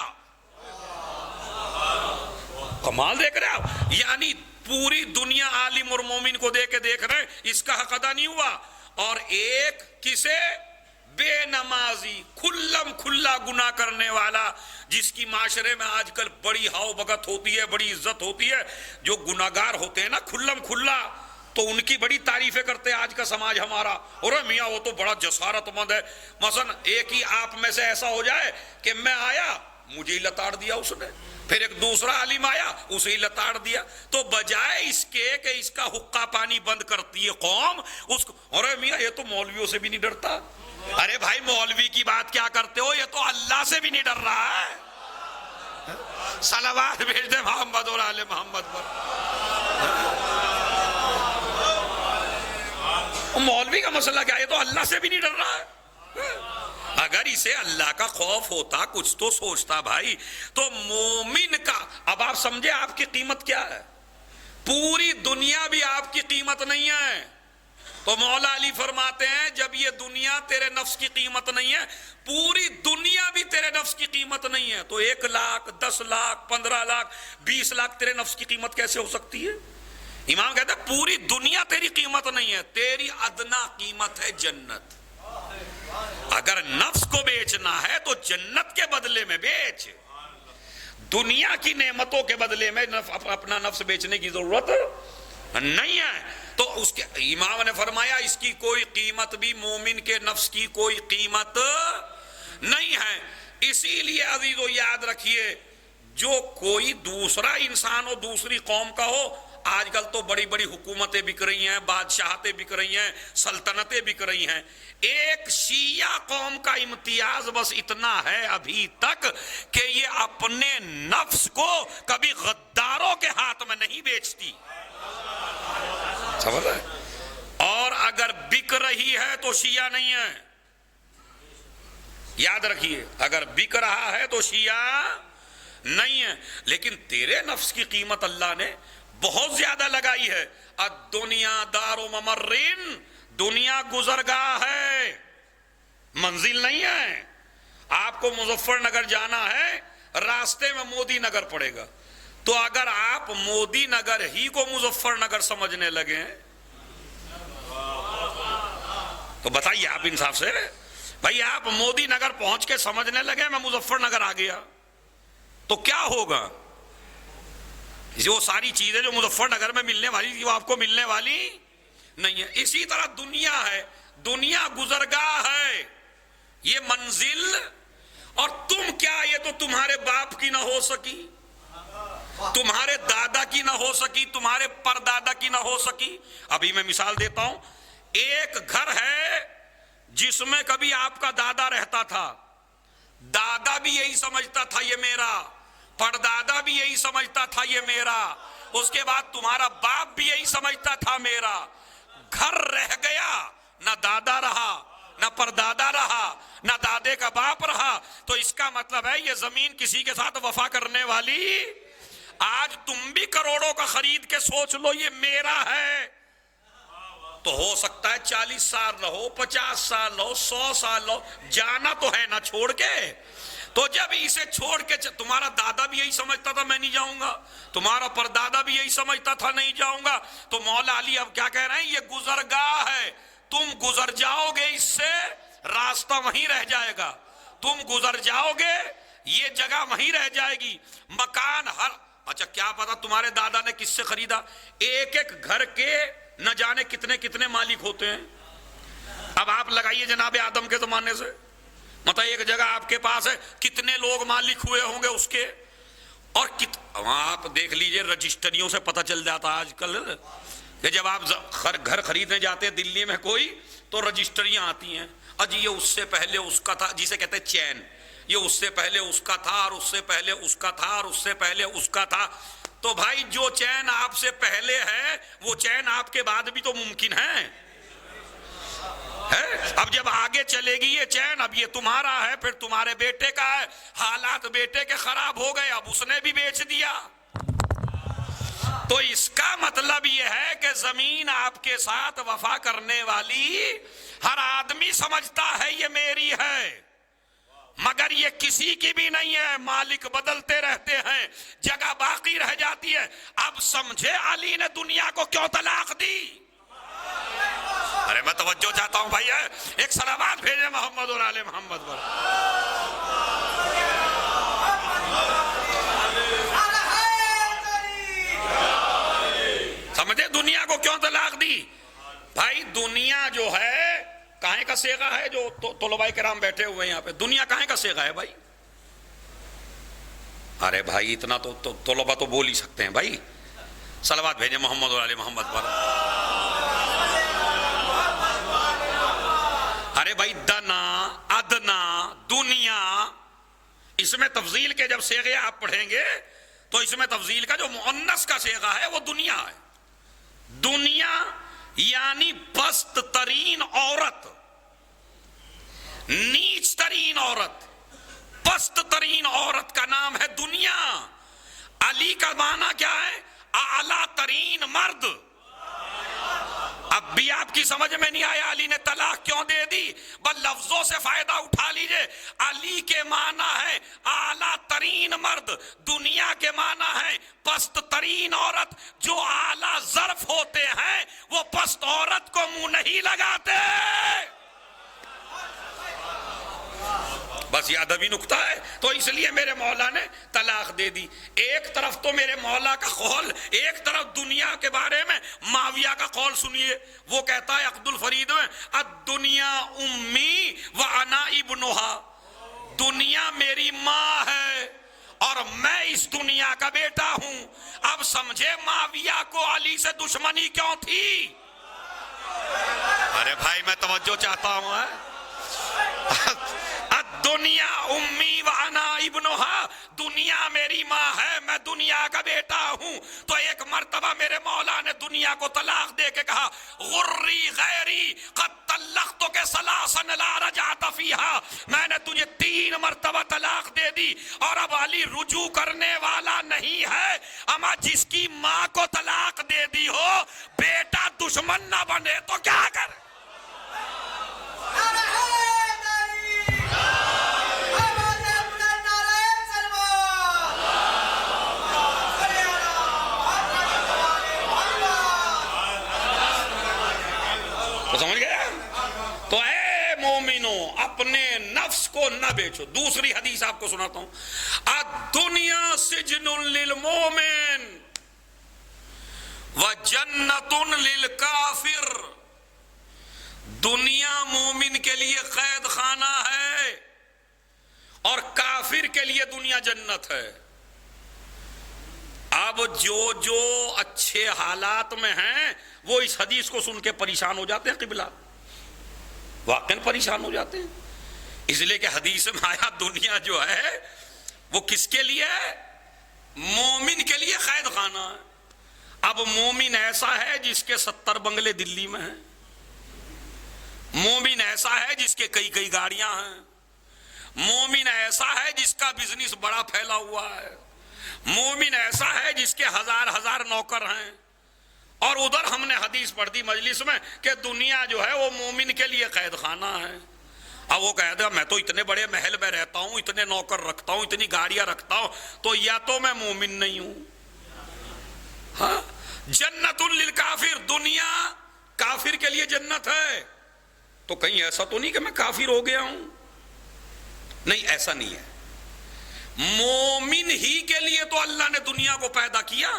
کمال دیکھ رہے آپ, یعنی پوری دنیا عالم اور مومن کو دے کے دیکھ رہے ہیں اس کا حق ادا نہیں ہوا, اور ایک کسے, بے نمازی کھلم کھلا گناہ کرنے والا, جس کی معاشرے میں آج کل بڑی ہاؤ بگت ہوتی ہے, بڑی عزت ہوتی ہے. جو گناہگار ہوتے ہیں نا کھلم کھلا, تو ان کی بڑی تعریفیں کرتے ہیں آج کا سماج ہمارا. اور میاں وہ تو بڑا جسارت مند ہے. مثلا ایک ہی آپ میں سے ایسا ہو جائے کہ میں آیا, مجھے ہی لتاڑ دیا اس نے, پھر ایک دوسرا عالم آیا اسے ہی لتاڑ دیا, تو بجائے اس کے کہ اس کا حقہ پانی بند کرتی ہے قوم اس کو, ارے میاں یہ تو مولویوں سے بھی نہیں ڈرتا. ارے بھائی مولوی کی بات کیا کرتے ہو, یہ تو اللہ سے بھی نہیں ڈر رہا ہے. صلوات بھیج دے محمد اور آل محمد پر. مولوی کا مسئلہ کیا ہے, یہ تو اللہ سے بھی نہیں ڈر رہا ہے. اگر اسے اللہ کا خوف ہوتا, کچھ تو سوچتا بھائی, تو مومن کا, اب آپ سمجھے آپ کی قیمت کیا ہے. پوری دنیا بھی آپ کی قیمت نہیں ہے, تو مولا علی فرماتے ہیں جب یہ دنیا تیرے نفس کی قیمت نہیں ہے, پوری دنیا بھی تیرے نفس کی قیمت نہیں ہے, تو 1 لاکھ 10 لاکھ 15 لاکھ 20 لاکھ تیرے نفس کی قیمت کیسے ہو سکتی ہے. امام کہتا ہے پوری دنیا تیری قیمت نہیں ہے, تیری ادنا قیمت ہے جنت. اگر نفس کو بیچنا ہے تو جنت کے بدلے میں بیچ, دنیا کی نعمتوں کے بدلے میں اپنا نفس بیچنے کی ضرورت نہیں ہے. تو اس کے امام نے فرمایا اس کی کوئی قیمت بھی مومن کے نفس کی کوئی قیمت نہیں ہے. اسی لیے عزیزو یاد رکھیے, جو کوئی دوسرا انسان ہو, دوسری قوم کا ہو, آج کل تو بڑی بڑی حکومتیں بک رہی ہیں, بادشاہتیں بک رہی ہیں, سلطنتیں بک رہی ہیں. ایک شیعہ قوم کا امتیاز بس اتنا ہے ابھی تک کہ یہ اپنے نفس کو کبھی غداروں کے ہاتھ میں نہیں بیچتی. سمجھ رہے, اور اگر بک رہی ہے تو شیعہ نہیں ہے. یاد رکھیے, اگر بک رہا ہے تو شیعہ نہیں ہے. لیکن تیرے نفس کی قیمت اللہ نے بہت زیادہ لگائی ہے. الدنیا دار و ممرین, دنیا گزرگاہ ہے, منزل نہیں ہے. آپ کو مظفر نگر جانا ہے, راستے میں مودی نگر پڑے گا, تو اگر آپ مودی نگر ہی کو مظفر نگر سمجھنے لگے ہیں تو بتائیے آپ انصاف سے، بھائی آپ مودی نگر پہنچ کے سمجھنے لگے میں مظفر نگر آ گیا تو کیا ہوگا؟ جو ساری چیزیں جو مظفر نگر میں ملنے والی تھی وہ آپ کو ملنے والی نہیں ہے۔ اسی طرح دنیا ہے، دنیا گزرگاہ ہے، یہ منزل، اور تم کیا، یہ تو تمہارے باپ کی نہ ہو سکی، تمہارے دادا کی نہ ہو سکی، تمہارے پردادا کی نہ ہو سکی۔ ابھی میں مثال دیتا ہوں، ایک گھر ہے جس میں کبھی آپ کا دادا رہتا تھا، دادا بھی یہی سمجھتا تھا یہ میرا، پردادا بھی یہی سمجھتا تھا یہ میرا، اس کے بعد تمہارا باپ بھی یہی سمجھتا تھا میرا، گھر رہ گیا، نہ دادا رہا، نہ پردادا رہا، نہ دادے کا باپ رہا، تو اس کا مطلب ہے یہ زمین کسی کے ساتھ وفا کرنے والی۔ آج تم بھی کروڑوں کا خرید کے سوچ لو یہ میرا ہے، تو ہو سکتا ہے 40 سال رہو، 50 سال رہو، 100 سال رہو، جانا تو ہے نا چھوڑ کے۔ تو جب اسے چھوڑ کے تمہارا دادا بھی یہی سمجھتا تھا میں نہیں جاؤں گا، تمہارا پردادا بھی یہی سمجھتا تھا نہیں جاؤں گا، تو مولا علی اب کیا کہہ رہے ہیں، یہ گزرگاہ ہے، تم گزر جاؤ گے، اس سے راستہ وہیں رہ جائے گا، تم گزر جاؤ گے، یہ جگہ وہیں رہ جائے گی، مکان ہر، اچھا کیا پتا تمہارے دادا نے کس سے خریدا، ایک ایک گھر کے نہ جانے کتنے کتنے مالک ہوتے ہیں۔ اب آپ لگائیے جناب آدم کے زمانے سے، مطلب ایک جگہ آپ کے پاس ہے، کتنے لوگ مالک ہوئے ہوں گے اس کے، اور آپ دیکھ لیجئے رجسٹریوں سے پتہ چل جاتا آج کل کہ جب آپ گھر خریدنے جاتے ہیں دلی میں کوئی، تو رجسٹریاں آتی ہیں، اجی یہ اس سے پہلے اس کا تھا، جسے کہتے ہیں چین، یہ اس سے پہلے اس کا تھا، اور اس سے پہلے اس کا تھا، اور اس سے پہلے اس کا تھا۔ تو بھائی جو چین آپ سے پہلے ہے وہ چین آپ کے بعد بھی تو ممکن ہے۔ اب جب آگے چلے گی یہ چین، اب یہ تمہارا ہے، پھر تمہارے بیٹے کا ہے، حالات بیٹے کے خراب ہو گئے، اب اس نے بھی بیچ دیا۔ تو اس کا مطلب یہ ہے کہ زمین آپ کے ساتھ وفا کرنے والی، ہر آدمی سمجھتا ہے یہ میری ہے، مگر یہ کسی کی بھی نہیں ہے، مالک بدلتے رہتے ہیں، جگہ باقی رہ جاتی ہے۔ اب سمجھے علی نے دنیا کو کیوں طلاق دی؟ ارے میں توجہ چاہتا ہوں بھائی، ایک صلوات بھیجے محمد اور آل محمد پر۔ سمجھے دنیا کو کیوں طلاق دی؟ بھائی دنیا جو ہے کہاں کا صیغہ ہے، جو طلباء کرام بیٹھے ہوئے ہیں یہاں پہ، دنیا کہاں کا صیغہ ہے بھائی؟ ارے بھائی اتنا تو طلباء تو بول ہی سکتے ہیں بھائی، صلوات بھیجے محمد اور آل محمد پر۔ ارے بھائی دنا، ادنا، دنیا، اس میں تفضیل کے جب صیغے آپ پڑھیں گے تو اس میں تفضیل کا جو مؤنث کا صیغہ ہے وہ دنیا ہے۔ دنیا یعنی پست ترین عورت، نیچ ترین عورت، پست ترین عورت کا نام ہے دنیا۔ علی کا معنی کیا ہے؟ اعلیٰ ترین مرد۔ اب بھی آپ کی سمجھ میں نہیں آیا علی نے طلاق کیوں دے دی؟ بس لفظوں سے فائدہ اٹھا لیجئے۔ علی کے معنی ہے اعلیٰ ترین مرد، دنیا کے معنی ہے پست ترین عورت۔ جو اعلیٰ ظرف ہوتے ہیں وہ پست عورت کو منہ نہیں لگاتے۔ بس یہ ادبی نکتہ ہے، تو اس لیے میرے مولا نے طلاق دے دی۔ ایک طرف تو میرے مولا کا قول، ایک طرف دنیا کے بارے میں معاویہ کا قول سنیے، وہ کہتا ہے عقد الفرید میں، الدنیا امی وانا ابنہا، دنیا میری ماں ہے اور میں اس دنیا کا بیٹا ہوں۔ اب سمجھے معاویہ کو علی سے دشمنی کیوں تھی؟ ارے بھائی میں توجہ چاہتا ہوں۔ دنیا امی وانا ابنہا، دنیا میری ماں ہے، میں دنیا کا بیٹا ہوں۔ تو ایک مرتبہ میرے مولا نے دنیا کو طلاق دے کے کہا، غری غیری قد طلقتک ثلاثا لا رجعت فیہا، میں نے تجھے 3 مرتبہ طلاق دے دی اور اب علی رجوع کرنے والا نہیں ہے۔ اما جس کی ماں کو طلاق دے دی ہو، بیٹا دشمن نہ بنے تو کیا کر؟ نہ بیچو. دوسری حدیث آپ کو سناتا ہوں. الدنیا سجن للمومن وجنت للکافر. دنیا مومن کے لیے قید خانہ ہے اور کافر کے لیے دنیا جنت ہے. اب جو اچھے حالات میں ہیں وہ اس حدیث کو سن کے پریشان ہو جاتے ہیں. قبلہ واقعاً پریشان ہو جاتے ہیں، اس لیے کہ حدیث میں آیا دنیا جو ہے وہ کس کے لیے ہے؟ مومن کے لیے قید خانہ ہے. اب مومن ایسا ہے جس کے 70 بنگلے دلی میں ہیں، مومن ایسا ہے جس کے کئی گاڑیاں ہیں، مومن ایسا ہے جس کا بزنس بڑا پھیلا ہوا ہے، مومن ایسا ہے جس کے ہزار نوکر ہیں. اور ادھر ہم نے حدیث پڑھ دی مجلس میں کہ دنیا جو ہے وہ مومن کے لیے قید خانہ ہے. اب وہ کہہ دے میں تو اتنے بڑے محل میں رہتا ہوں، اتنے نوکر رکھتا ہوں، اتنی گاڑیاں رکھتا ہوں، تو یا تو میں مومن نہیں ہوں. ہاں، جنت للکافر، دنیا کافر کے لیے جنت ہے. تو کہیں ایسا تو نہیں کہ میں کافر ہو گیا ہوں؟ نہیں، ایسا نہیں ہے. مومن ہی کے لیے تو اللہ نے دنیا کو پیدا کیا.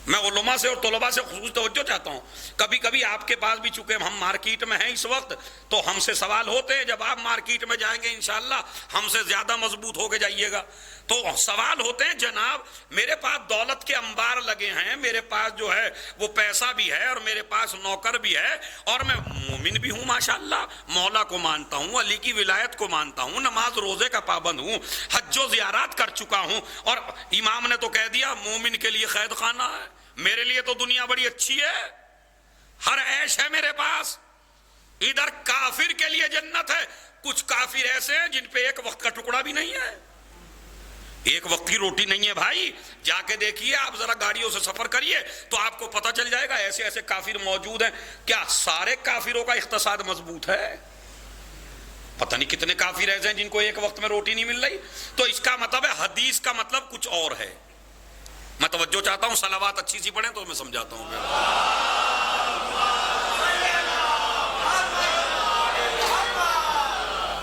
میں علماء سے اور طلباء سے خصوص توجہ چاہتا ہوں. کبھی کبھی آپ کے پاس بھی، چونکہ ہم مارکیٹ میں ہیں اس وقت، تو ہم سے سوال ہوتے ہیں. جب آپ مارکیٹ میں جائیں گے انشاءاللہ ہم سے زیادہ مضبوط ہو کے جائیے گا. تو سوال ہوتے ہیں جناب میرے پاس دولت کے انبار لگے ہیں، میرے پاس جو ہے وہ پیسہ بھی ہے اور میرے پاس نوکر بھی ہے اور میں مومن بھی ہوں ماشاءاللہ، مولا کو مانتا ہوں، علی کی ولایت کو مانتا ہوں، نماز روزے کا پابند ہوں، حج و زیارات کر چکا ہوں، اور امام نے تو کہہ دیا مومن کے لیے قید خانہ ہے. میرے لیے تو دنیا بڑی اچھی ہے، ہر عیش ہے میرے پاس. ادھر کافر کے لیے جنت ہے. کچھ کافر ایسے ہیں جن پہ ایک وقت کا ٹکڑا بھی نہیں ہے، ایک وقت کی روٹی نہیں ہے. بھائی جا کے دیکھیے، آپ ذرا گاڑیوں سے سفر کریے تو آپ کو پتہ چل جائے گا ایسے ایسے کافر موجود ہیں. کیا سارے کافروں کا اقتصاد مضبوط ہے؟ پتہ نہیں کتنے کافر ایسے ہیں جن کو ایک وقت میں روٹی نہیں مل رہی. تو اس کا مطلب ہے حدیث کا مطلب کچھ اور ہے. میں توجہ چاہتا ہوں، صلوات اچھی سی پڑھیں تو میں سمجھاتا ہوں.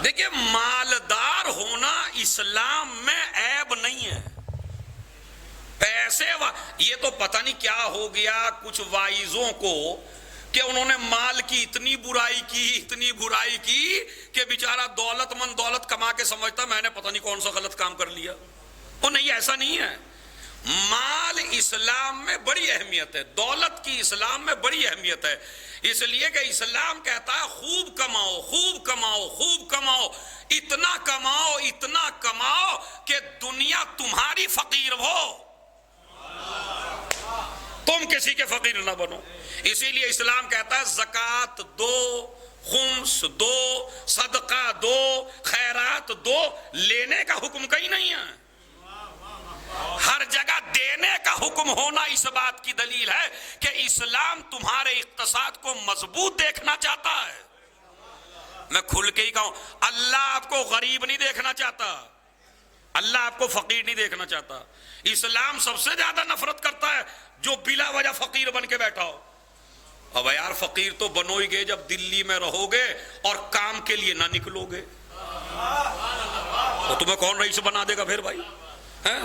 دیکھیے، مالدار ہونا اسلام میں عیب نہیں ہے. پیسے یہ تو پتہ نہیں کیا ہو گیا کچھ وائزوں کو کہ انہوں نے مال کی اتنی برائی کی کہ بیچارہ دولت مند دولت کما کے سمجھتا میں نے پتہ نہیں کون سا غلط کام کر لیا. وہ نہیں، ایسا نہیں ہے. مال اسلام میں بڑی اہمیت ہے، دولت کی اسلام میں بڑی اہمیت ہے. اس لیے کہ اسلام کہتا ہے خوب کماؤ، خوب کماؤ، خوب کماؤ، اتنا کماؤ کہ دنیا تمہاری فقیر ہو، تم کسی کے فقیر نہ بنو. اسی لیے اسلام کہتا ہے زکوٰۃ دو، خمس دو، صدقہ دو، خیرات دو. لینے کا حکم کہیں نہیں ہے، ہر جگہ دینے کا حکم ہونا اس بات کی دلیل ہے کہ اسلام تمہارے اقتصاد کو مضبوط دیکھنا چاہتا ہے. میں کھل کے ہی کہوں، اللہ آپ کو غریب نہیں دیکھنا چاہتا، اللہ آپ کو فقیر نہیں دیکھنا چاہتا. اسلام سب سے زیادہ نفرت کرتا ہے جو بلا وجہ فقیر بن کے بیٹھا ہو. اب یار فقیر تو بنو ہی گے جب دلی میں رہو گے اور کام کے لیے نہ نکلو گے، تو تمہیں کون رئیس بنا دے گا پھر بھائی؟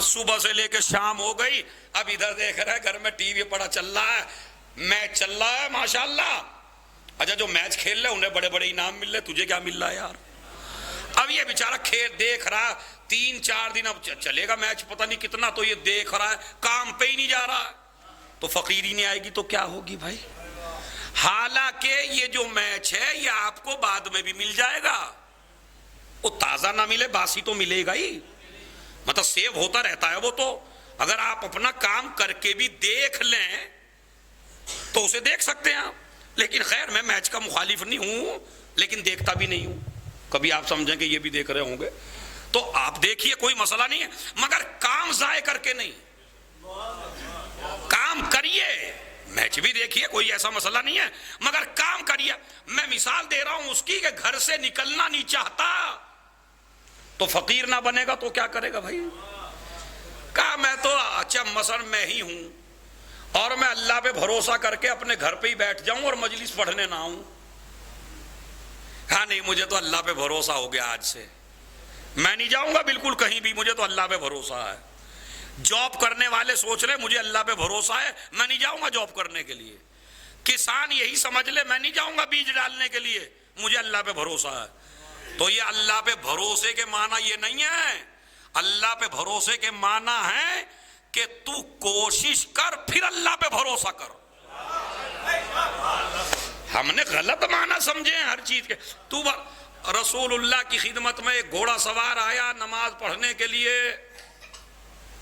صبح سے لے کے شام ہو گئی، اب ادھر دیکھ رہا ہے گھر میں ٹی وی پڑا چل رہا ہے، میچ چل رہا ہے ماشاءاللہ. اچھا جو میچ کھیل رہے انہیں بڑے بڑے انعام مل رہے، تجھے کیا مل رہا ہے یار؟ اب یہ بیچارہ کھیل دیکھ رہا 3-4 دن اب چلے گا میچ پتہ نہیں کتنا، تو یہ دیکھ رہا ہے، کام پہ ہی نہیں جا رہا. تو فقیری نہیں آئے گی تو کیا ہوگی بھائی؟ حالانکہ یہ جو میچ ہے یہ آپ کو بعد میں بھی مل جائے گا. وہ تازہ نہ ملے باسی تو ملے گا ہی، مطلب سیو ہوتا رہتا ہے وہ. تو اگر آپ اپنا کام کر کے بھی دیکھ لیں تو اسے دیکھ سکتے ہیں آپ. لیکن خیر میں میچ کا مخالف نہیں ہوں لیکن دیکھتا بھی نہیں ہوں. کبھی آپ سمجھیں کہ یہ بھی دیکھ رہے ہوں گے تو آپ دیکھیے، کوئی مسئلہ نہیں ہے، مگر کام ضائع کر کے نہیں. کام کریے، میچ بھی دیکھیے، کوئی ایسا مسئلہ نہیں ہے، مگر کام کریے. میں مثال دے رہا ہوں اس کی کہ گھر سے نکلنا نہیں چاہتا تو فقیر نہ بنے گا تو کیا کرے گا بھائی؟ کہا میں تو اچھا مثلا میں ہی ہوں اور میں اللہ پہ بھروسہ کر کے اپنے گھر پہ ہی بیٹھ جاؤں اور مجلس پڑھنے نہ آؤں. کہا نہیں مجھے تو اللہ پہ بھروسہ ہو گیا، آج سے میں نہیں جاؤں گا بالکل کہیں بھی، مجھے تو اللہ پہ بھروسہ ہے۔ جاب کرنے والے سوچ رہے مجھے اللہ پہ بھروسہ ہے، میں نہیں جاؤں گا جاب کرنے کے لیے۔ کسان یہی سمجھ لے میں نہیں جاؤں گا بیج ڈالنے کے لیے، مجھے اللہ پہ بھروسہ ہے۔ تو یہ اللہ پہ بھروسے کے معنی یہ نہیں ہے، اللہ پہ بھروسے کے معنی ہے کہ تو کوشش کر پھر اللہ پہ بھروسہ کر۔ ہم نے غلط معنی سمجھے ہیں ہر چیز کے۔ تو رسول اللہ کی خدمت میں ایک گھوڑا سوار آیا نماز پڑھنے کے لیے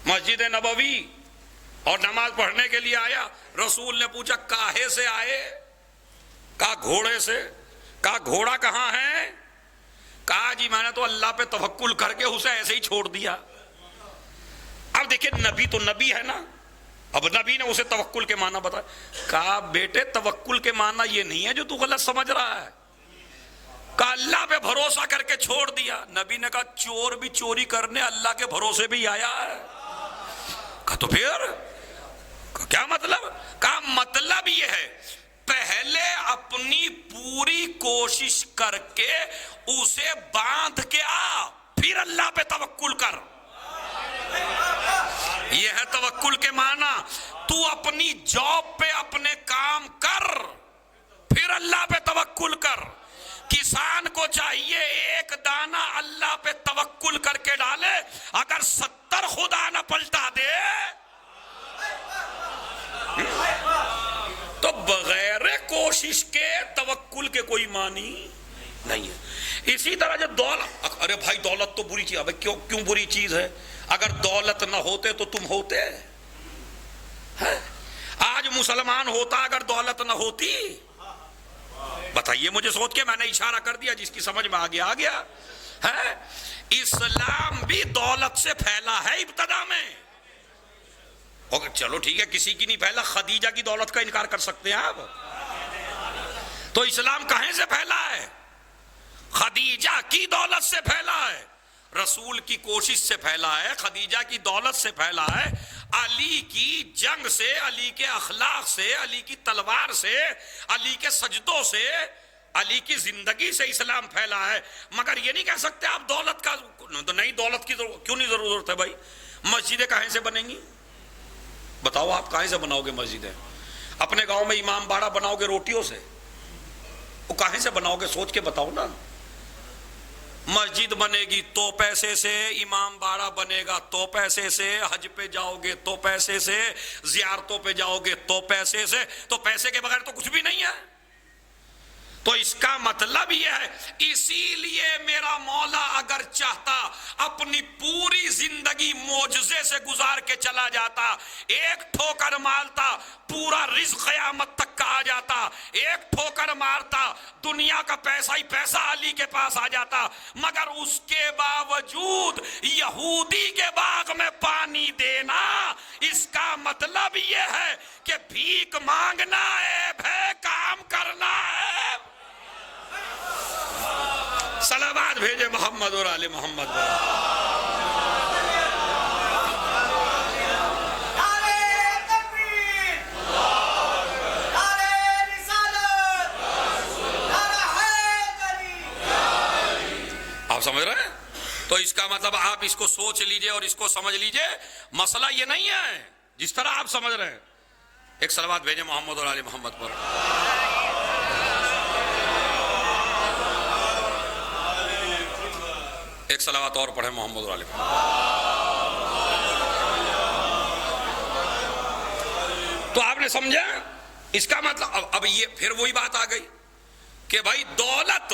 مسجد نبوی، اور نماز پڑھنے کے لیے آیا، رسول نے پوچھا کاہے سے آئے؟ کہا گھوڑے سے۔ کہا گھوڑا کہاں ہے؟ کہا جی میں نے تو اللہ پہ توکل کر کے اسے ایسے ہی چھوڑ دیا۔ اب دیکھیں نبی تو نبی ہے نا، اب نبی نے اسے توکل کے معنی بتایا۔ کہا بیٹے توکل کے معنی یہ نہیں ہے جو تو غلط سمجھ رہا ہے۔ کہا اللہ پہ بھروسہ کر کے چھوڑ دیا۔ نبی نے کہا چور بھی چوری کرنے اللہ کے بھروسے بھی آیا ہے۔ کہا تو پھر کیا مطلب؟ کہا مطلب یہ ہے پہلے اپنی پوری کوشش کر کے اسے باندھ کے آ، پھر اللہ پہ توکل کر۔ یہ ہے توکل کے معنی۔ تو اپنی جاب پہ اپنے کام کر، پھر اللہ پہ توکل کر۔ کسان کو چاہیے ایک دانہ اللہ پہ توکل کر کے ڈالے، اگر 70 خدا نہ پلٹا دے تو بغیر کوشش کے توکل کے کوئی معنی نہیں ہے۔ اسی طرح جب دولت، ارے بھائی دولت تو بری چیز ہے، کیوں بری چیز ہے؟ اگر دولت نہ ہوتے تو تم ہوتے؟ آج مسلمان ہوتا اگر دولت نہ ہوتی؟ بتائیے مجھے، سوچ کے میں نے اشارہ کر دیا، جس کی سمجھ میں آ گیا ہے۔ اسلام بھی دولت سے پھیلا ہے ابتدا میں، چلو ٹھیک ہے کسی کی نہیں پھیلا، خدیجہ کی دولت کا انکار کر سکتے ہیں آپ؟ تو اسلام کہیں سے پھیلا ہے؟ خدیجہ کی دولت سے پھیلا ہے، رسول کی کوشش سے پھیلا ہے، خدیجہ کی دولت سے پھیلا ہے، علی کی جنگ سے، علی کے اخلاق سے، علی کی تلوار سے، علی کے سجدوں سے، علی کی زندگی سے اسلام پھیلا ہے۔ مگر یہ نہیں کہہ سکتے آپ دولت کا نہیں، دولت کی کیوں نہیں ضرورت ہے بھائی؟ مسجدیں کہیں سے بنیں گی؟ بتاؤ آپ کہیں سے بناؤ گے مسجدیں؟ اپنے گاؤں میں امام باڑہ بناؤ گے روٹیوں سے؟ وہ کہیں سے بناؤ گے؟ سوچ کے بتاؤ نا۔ مسجد بنے گی تو پیسے سے، امام باڑہ بنے گا تو پیسے سے، حج پہ جاؤ گے تو پیسے سے، زیارتوں پہ جاؤ گے تو پیسے سے، تو پیسے کے بغیر تو کچھ بھی نہیں ہے۔ تو اس کا مطلب یہ ہے، اسی لیے میرا مولا اگر چاہتا اپنی پوری زندگی معجزے سے گزار کے چلا جاتا، ایک ٹھوکر مارتا پورا رزق قیامت تک کا آ جاتا، ایک ٹھوکر مارتا دنیا کا پیسہ ہی پیسہ علی کے پاس آ جاتا، مگر اس کے باوجود یہودی کے باغ میں پانی دینا، اس کا مطلب یہ ہے کہ بھیک مانگنا عیب ہے، کام کرنا ہے۔ صلوات بھیجے محمد اور آل محمد پر۔ آپ سمجھ رہے ہیں؟ تو اس کا مطلب آپ اس کو سوچ لیجئے اور اس کو سمجھ لیجئے، مسئلہ یہ نہیں ہے جس طرح آپ سمجھ رہے ہیں۔ ایک صلوات بھیجے محمد اور آل محمد پر۔ ایک صلوات اور پڑھیں محمد اور آل محمد۔ تو آپ نے سمجھا اس کا مطلب؟ اب یہ پھر وہی بات آ گئی کہ بھائی دولت،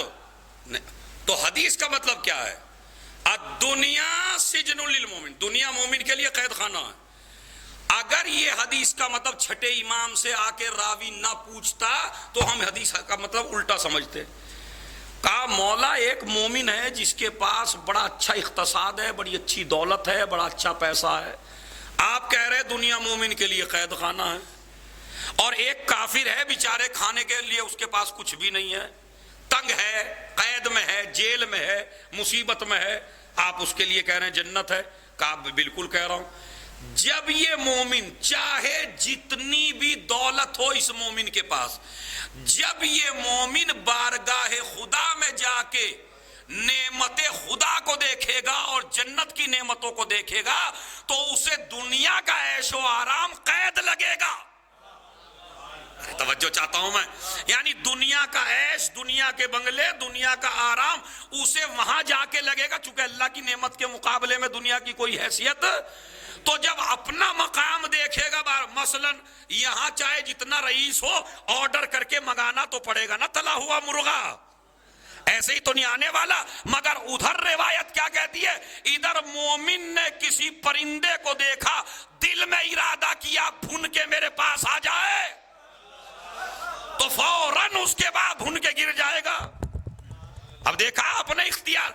تو حدیث کا مطلب کیا ہے؟ الدنیا سجن للمومن، دنیا مومن کے لیے قید خانہ ہے۔ اگر یہ حدیث کا مطلب چھٹے امام سے آ کے راوی نہ پوچھتا تو ہم حدیث کا مطلب الٹا سمجھتے۔ کہا مولا ایک مومن ہے جس کے پاس بڑا اچھا اقتصاد ہے، بڑی اچھی دولت ہے، بڑا اچھا پیسہ ہے، آپ کہہ رہے دنیا مومن کے لیے قید خانہ ہے، اور ایک کافر ہے بیچارے کھانے کے لیے اس کے پاس کچھ بھی نہیں ہے، تنگ ہے، قید میں ہے، جیل میں ہے، مصیبت میں ہے، آپ اس کے لیے کہہ رہے ہیں جنت ہے۔ کہا بالکل کہہ رہا ہوں۔ جب یہ مومن چاہے جتنی بھی دولت ہو اس مومن کے پاس، جب یہ مومن بارگاہ خدا میں جا کے نعمت خدا کو دیکھے گا اور جنت کی نعمتوں کو دیکھے گا تو اسے دنیا کا عیش و آرام قید لگے گا. توجہ چاہتا ہوں میں، یعنی دنیا کا عیش، دنیا کے بنگلے، دنیا کا آرام اسے وہاں جا کے لگے گا، چونکہ اللہ کی نعمت کے مقابلے میں دنیا کی کوئی حیثیت. تو جب اپنا مقام دیکھے گا، مثلا یہاں چاہے جتنا رئیس ہو آرڈر کر کے منگانا تو پڑے گا نا تلا ہوا مرغا، ایسے ہی تو نہیں آنے والا. مگر ادھر روایت کیا کہتی ہے، ادھر مومن نے کسی پرندے کو دیکھا، دل میں ارادہ کیا بھن کے میرے پاس آ جائے تو فوراً اس کے بعد بھن کے گر جائے گا. اب دیکھا اپنے اختیار،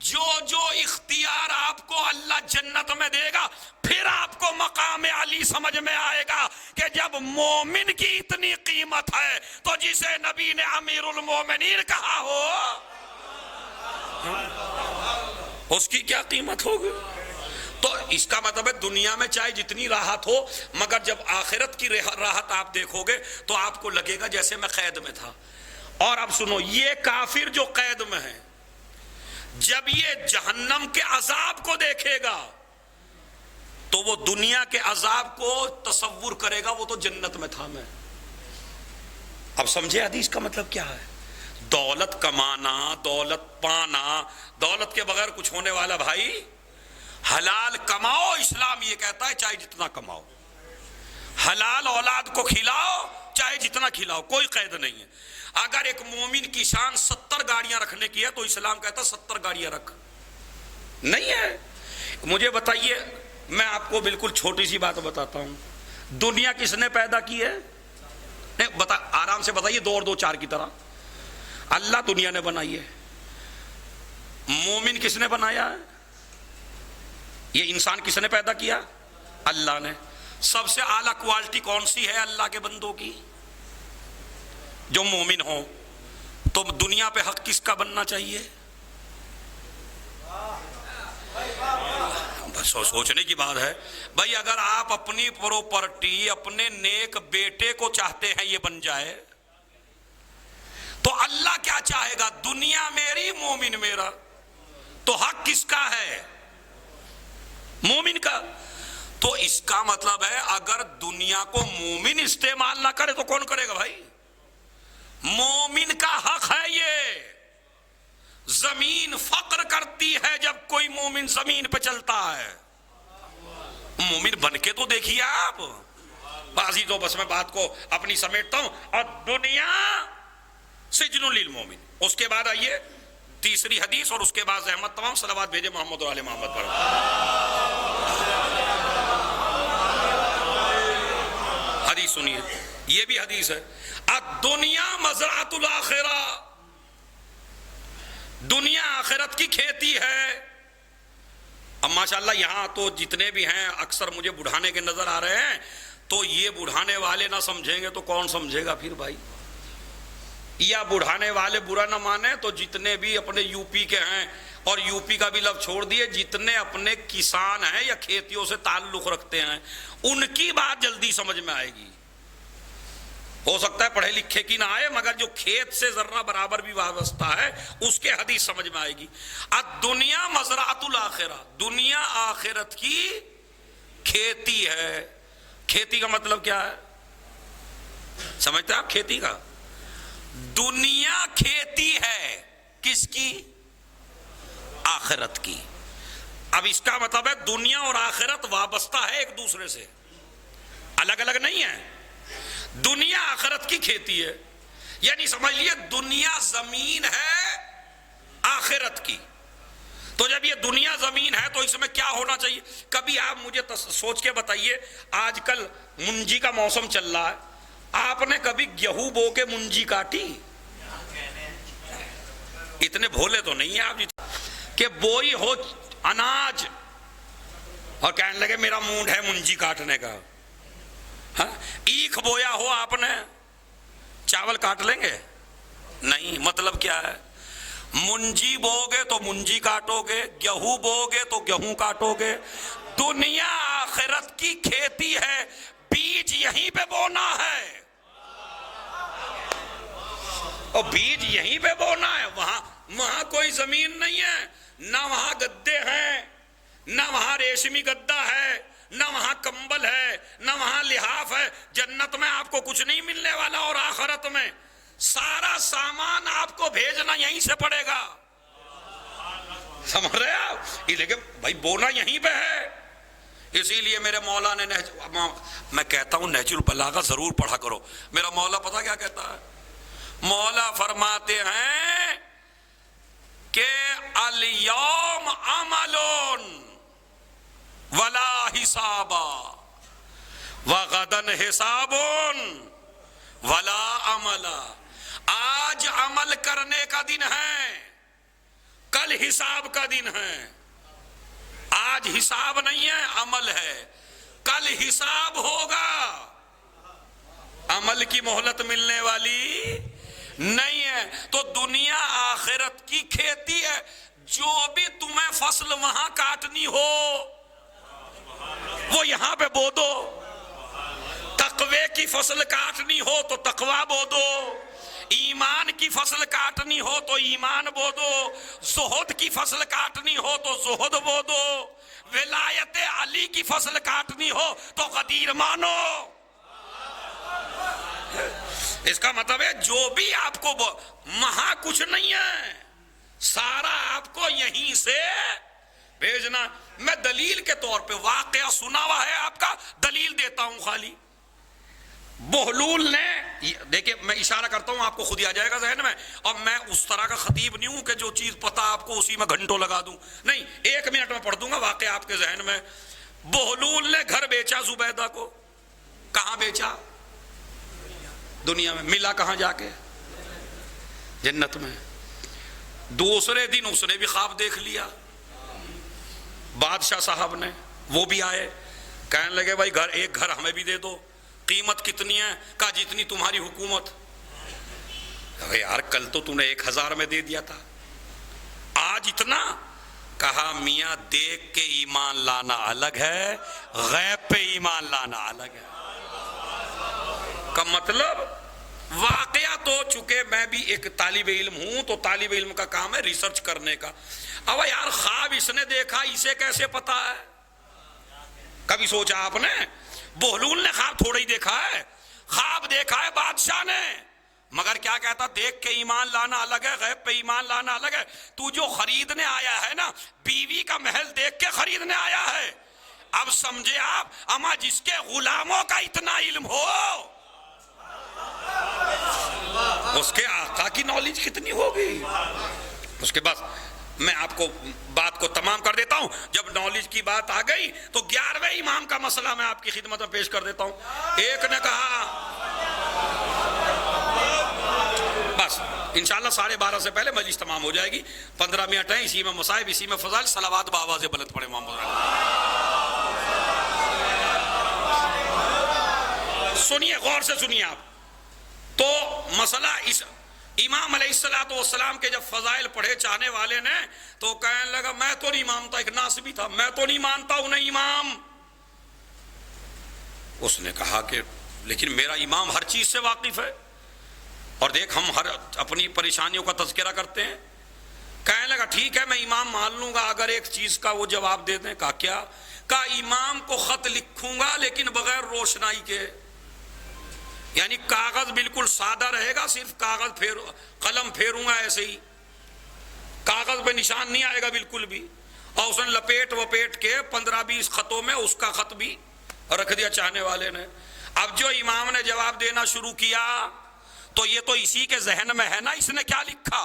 جو اختیار آپ کو اللہ جنت میں دے گا، پھر آپ کو مقام علی سمجھ میں آئے گا کہ جب مومن کی اتنی قیمت ہے تو جسے نبی نے امیر المومنین کہا ہو اس کی کیا قیمت ہوگی. تو اس کا مطلب ہے دنیا میں چاہے جتنی راحت ہو، مگر جب آخرت کی راحت آپ دیکھو گے تو آپ کو لگے گا جیسے میں قید میں تھا. اور اب سنو، یہ کافر جو قید میں ہے، جب یہ جہنم کے عذاب کو دیکھے گا تو وہ دنیا کے عذاب کو تصور کرے گا وہ تو جنت میں تھا میں. اب سمجھے حدیث کا مطلب کیا ہے؟ دولت کمانا، دولت پانا، دولت کے بغیر کچھ ہونے والا بھائی. حلال کماؤ، اسلام یہ کہتا ہے چاہے جتنا کماؤ. حلال اولاد کو کھلاؤ چاہے جتنا کھلاؤ، کوئی قید نہیں ہے. اگر ایک مومن کی شان 70 گاڑیاں رکھنے کی ہے تو اسلام کہتا ہے 70 گاڑیاں رکھ. نہیں ہے. مجھے بتائیے، میں آپ کو بالکل چھوٹی سی بات بتاتا ہوں، دنیا کس نے پیدا کی ہے؟ نہیں آرام سے بتائیے، 2 اور 2 4 کی طرح. اللہ دنیا نے بنائی ہے. مومن کس نے بنایا ہے؟ یہ انسان کس نے پیدا کیا؟ اللہ نے. سب سے اعلیٰ کوالٹی کون سی ہے اللہ کے بندوں کی؟ جو مومن ہو. تو دنیا پہ حق کس کا بننا چاہیے؟ بس سوچنے کی بات ہے بھائی. اگر آپ اپنی پراپرٹی اپنے نیک بیٹے کو چاہتے ہیں یہ بن جائے تو اللہ کیا چاہے گا؟ دنیا میری، مومن میرا. تو حق کس کا ہے؟ مومن کا. تو اس کا مطلب ہے اگر دنیا کو مومن استعمال نہ کرے تو کون کرے گا بھائی؟ مومن کا حق ہے یہ. زمین فقر کرتی ہے جب کوئی مومن زمین پہ چلتا ہے. مومن بن کے تو دیکھیے آپ. بازی تو بس میں بات کو اپنی سمیٹتا ہوں. اور دنیا سجن للمومن. اس کے بعد آئیے تیسری حدیث، اور اس کے بعد احمد تمام صلوات بھیجے محمد اور آل محمد پر. حدیث سنیے، یہ بھی حدیث ہے. الدنیا مزرعۃ الاخرہ. دنیا آخرت کی کھیتی ہے. اب ماشاءاللہ یہاں تو جتنے بھی ہیں اکثر مجھے بڑھانے کے نظر آ رہے ہیں، تو یہ بڑھانے والے نہ سمجھیں گے تو کون سمجھے گا پھر بھائی؟ یا بڑھانے والے برا نہ مانے تو جتنے بھی اپنے یو پی کے ہیں، اور یو پی کا بھی لفظ چھوڑ دیے، جتنے اپنے کسان ہیں یا کھیتیوں سے تعلق رکھتے ہیں ان کی بات جلدی سمجھ میں آئے گی. ہو سکتا ہے پڑھے لکھے کی نہ آئے، مگر جو کھیت سے ذرہ برابر بھی وابستہ ہے اس کے حدیث سمجھ میں آئے گی. الدنیا مزرعۃ الاخرہ. دنیا آخرت کی کھیتی ہے. کھیتی کا مطلب کیا ہے سمجھتے ہیں آپ؟ کھیتی کا، دنیا کھیتی ہے کس کی؟ آخرت کی. اب اس کا مطلب ہے دنیا اور آخرت وابستہ ہے ایک دوسرے سے، الگ الگ نہیں ہے. دنیا آخرت کی کھیتی ہے، یعنی سمجھ لیے دنیا زمین ہے آخرت کی. تو جب یہ دنیا زمین ہے تو اس میں کیا ہونا چاہیے؟ کبھی آپ مجھے سوچ کے بتائیے، آج کل منجی کا موسم چل رہا ہے، آپ نے کبھی گیہوں بو کے منجی کاٹی؟ اتنے بھولے تو نہیں ہیں آپ کہ بوئی ہو اناج اور کہنے لگے میرا موڈ ہے منجی کاٹنے کا. ایکھ بویا ہو آپ نے، چاول کاٹ لیں گے؟ نہیں. مطلب کیا ہے؟ منجی بو گے تو منجی کاٹو گے، گیہوں بو گے تو گیہوں کاٹو گے. دنیا آخرت کی کھیتی ہے، بیج یہیں پہ بونا ہے، اور بیج یہیں پہ بونا ہے. وہاں کوئی زمین نہیں ہے، نہ وہاں گدے ہیں، نہ وہاں ریشمی گدا ہے، نہ وہاں کمبل ہے، نہ وہاں لحاف ہے. جنت میں آپ کو کچھ نہیں ملنے والا، اور آخرت میں سارا سامان آپ کو بھیجنا یہیں سے پڑے گا. سمجھ رہے آپ؟ لیکن بھائی بونا یہیں پہ ہے. اسی لیے میرے مولا نے میں کہتا ہوں نہج البلاغہ ضرور پڑھا کرو. میرا مولا پتہ کیا کہتا ہے؟ مولا فرماتے ہیں کہ الیوم عملون ولا حسابا وغدن حسابون ولا عملا. آج عمل کرنے کا دن ہے، کل حساب کا دن ہے. آج حساب نہیں ہے، عمل ہے. کل حساب ہوگا، عمل کی مہلت ملنے والی نہیں ہے. تو دنیا آخرت کی کھیتی ہے. جو بھی تمہیں فصل وہاں کاٹنی ہو وہ یہاں پہ بو دو. تقوی کی فصل کاٹنی ہو تو تقوی بو دو، ایمان کی فصل کاٹنی ہو تو ایمان بو دو، زہد کی فصل کاٹنی ہو تو زہد بو دو، ولایت علی کی فصل کاٹنی ہو تو غدیر مانو. اس کا مطلب ہے جو بھی آپ کو وہاں کچھ نہیں ہے، سارا آپ کو یہیں سے بھیجنا. میں دلیل کے طور پہ واقعہ سنا ہوا ہے آپ کا، دلیل دیتا ہوں خالی. بہلول نے، دیکھیں میں اشارہ کرتا ہوں آپ کو خود ہی آ جائے گا ذہن میں، اور میں اس طرح کا خطیب نہیں ہوں کہ جو چیز پتہ آپ کو اسی میں گھنٹوں لگا دوں. نہیں، 1 منٹ میں پڑھ دوں گا واقعہ آپ کے ذہن میں. بہلول نے گھر بیچا زبیدہ کو. کہاں بیچا؟ دنیا میں. ملا کہاں جا کے؟ جنت میں. دوسرے دن اس نے بھی خواب دیکھ لیا، بادشاہ صاحب نے. وہ بھی آئے، کہنے لگے بھائی ایک گھر ہمیں بھی دے دو. قیمت کتنی ہے؟ کہا جتنی تمہاری حکومت. یار کل تو تم نے 1000 میں دے دیا تھا، آج اتنا؟ کہا میاں دیکھ کے ایمان لانا الگ ہے، غیب پہ ایمان لانا الگ ہے. کا مطلب واقعہ تو چونکہ میں بھی ایک طالب علم ہوں تو طالب علم کا کام ہے ریسرچ کرنے کا. اب یار خواب اس نے دیکھا، اسے کیسے پتا ہے؟ کبھی سوچا آپ نے؟ بہلول نے خواب تھوڑا ہی دیکھا ہے، خواب دیکھا ہے بادشاہ نے، مگر کیا کہتا؟ دیکھ کے ایمان لانا الگ ہے، غیب پہ ایمان لانا الگ ہے. تو جو خریدنے آیا ہے نا، بیوی کا محل دیکھ کے خریدنے آیا ہے. اب سمجھے آپ؟ اما جس کے غلاموں کا اتنا علم ہو، اس کے آقا کی نالج کتنی ہوگی. اس کے بعد میں آپ کو بات کو تمام کر دیتا ہوں. جب نالج کی بات آ گئی تو 11ویں امام کا مسئلہ میں آپ کی خدمت میں پیش کر دیتا ہوں. ایک نے کہا، بس انشاءاللہ 12:30 سے پہلے مجلس تمام ہو جائے گی. 15 منٹ ہیں، اسی میں مصائب، اسی میں فضائل. صلوات بآواز بلند پڑھے محمد. سنیے، غور سے سنیے آپ. تو مسئلہ اس امام علیہ السلام کے جب فضائل پڑھے چاہنے والے نے تو کہنے لگا میں تو نہیں مانتا. ایک ناسبی تھا، میں تو نہیں مانتا انہیں امام. اس نے کہا کہ لیکن میرا امام ہر چیز سے واقف ہے، اور دیکھ ہم ہر اپنی پریشانیوں کا تذکرہ کرتے ہیں. کہنے لگا ٹھیک ہے میں امام مان لوں گا اگر ایک چیز کا وہ جواب دے دیں. کہا کیا؟ کہا امام کو خط لکھوں گا لیکن بغیر روشنائی کے، یعنی کاغذ بالکل سادہ رہے گا، صرف کاغذ قلم پھیروں گا ایسے ہی، کاغذ پہ نشان نہیں آئے گا بالکل بھی. اور اس نے لپیٹ وپیٹ کے 15-20 خطوں میں اس کا خط بھی رکھ دیا چاہنے والے نے. اب جو امام نے جواب دینا شروع کیا تو یہ تو اسی کے ذہن میں ہے نا اس نے کیا لکھا.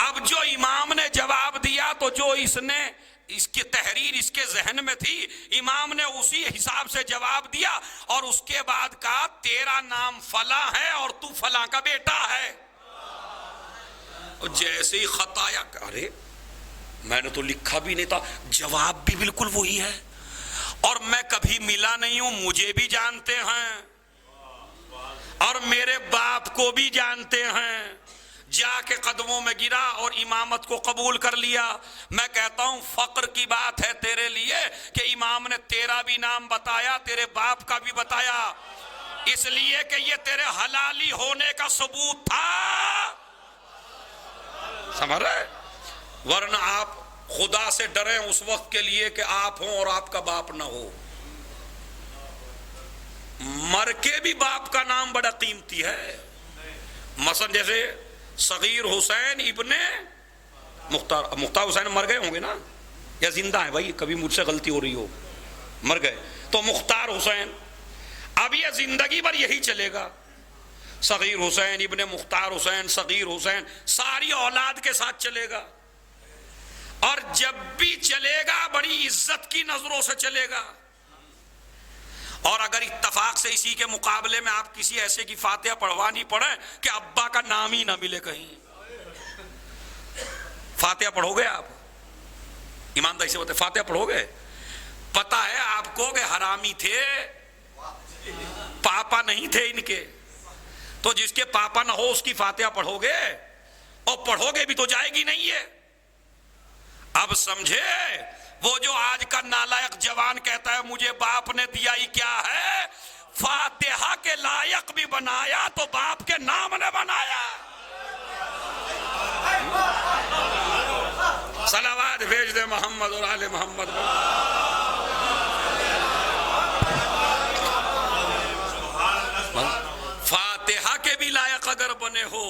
اب جو امام نے جواب دیا تو جو اس کی تحریر اس کے ذہن میں تھی، امام نے اسی حساب سے جواب دیا، اور اس کے بعد کہا تیرا نام فلاں ہے اور تو فلاں کا بیٹا ہے. جیسے ہی خط آیا، ارے میں نے تو لکھا بھی نہیں تھا، جواب بھی بالکل وہی ہے، اور میں کبھی ملا نہیں ہوں، مجھے بھی جانتے ہیں اور میرے باپ کو بھی جانتے ہیں. جا کے قدموں میں گرا اور امامت کو قبول کر لیا. میں کہتا ہوں فقر کی بات ہے تیرے لیے کہ امام نے تیرا بھی نام بتایا, تیرے باپ کا بھی بتایا, اس لیے کہ یہ تیرے حلالی ہونے کا ثبوت تھا. سمجھ رہے؟ ورنہ آپ خدا سے ڈریں اس وقت کے لیے کہ آپ ہوں اور آپ کا باپ نہ ہو. مر کے بھی باپ کا نام بڑا قیمتی ہے. مثلا جیسے صغیر حسین ابن مختار حسین مر گئے ہوں گے نا, یا زندہ ہیں بھائی, کبھی مجھ سے غلطی ہو رہی ہو, مر گئے تو مختار حسین. اب یہ زندگی بھر یہی چلے گا, صغیر حسین ابن مختار حسین, صغیر حسین, ساری اولاد کے ساتھ چلے گا. اور جب بھی چلے گا بڑی عزت کی نظروں سے چلے گا. اور اگر اتفاق سے اسی کے مقابلے میں آپ کسی ایسے کی فاتحہ پڑھوا نہیں پڑھیں کہ ابا کا نام ہی نہ ملے کہیں, فاتحہ پڑھو گے آپ؟ ایمانداری سے بتائیں, فاتحہ پڑھو گے؟ پتا ہے آپ کو کہ حرامی تھے, پاپا نہیں تھے ان کے, تو جس کے پاپا نہ ہو اس کی فاتحہ پڑھو گے؟ اور پڑھو گے بھی تو جائے گی نہیں ہے. اب سمجھے وہ جو آج کا نالائق جوان کہتا ہے مجھے باپ نے دیا ہی کیا ہے, فاتحہ کے لائق بھی بنایا تو باپ کے نام نے بنایا. صلوات بھیج دے محمد اور آل محمد. فاتحہ کے بھی لائق اگر بنے ہو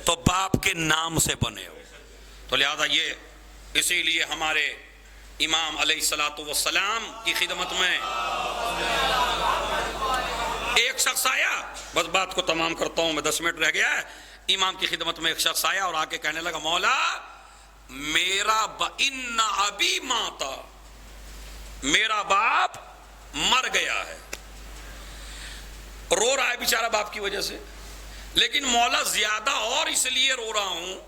تو باپ کے نام سے بنے ہو. تو لہذا یہ اسی لیے ہمارے امام علیہ الصلوۃ والسلام کی خدمت میں ایک شخص آیا, بس بات کو تمام کرتا ہوں میں, 10 منٹ رہ گیا ہے. امام کی خدمت میں ایک شخص آیا اور آ کے کہنے لگا مولا میرا ان ابی ماتا, میرا باپ مر گیا ہے. رو رہا ہے بیچارہ باپ کی وجہ سے, لیکن مولا زیادہ اور اس لیے رو رہا ہوں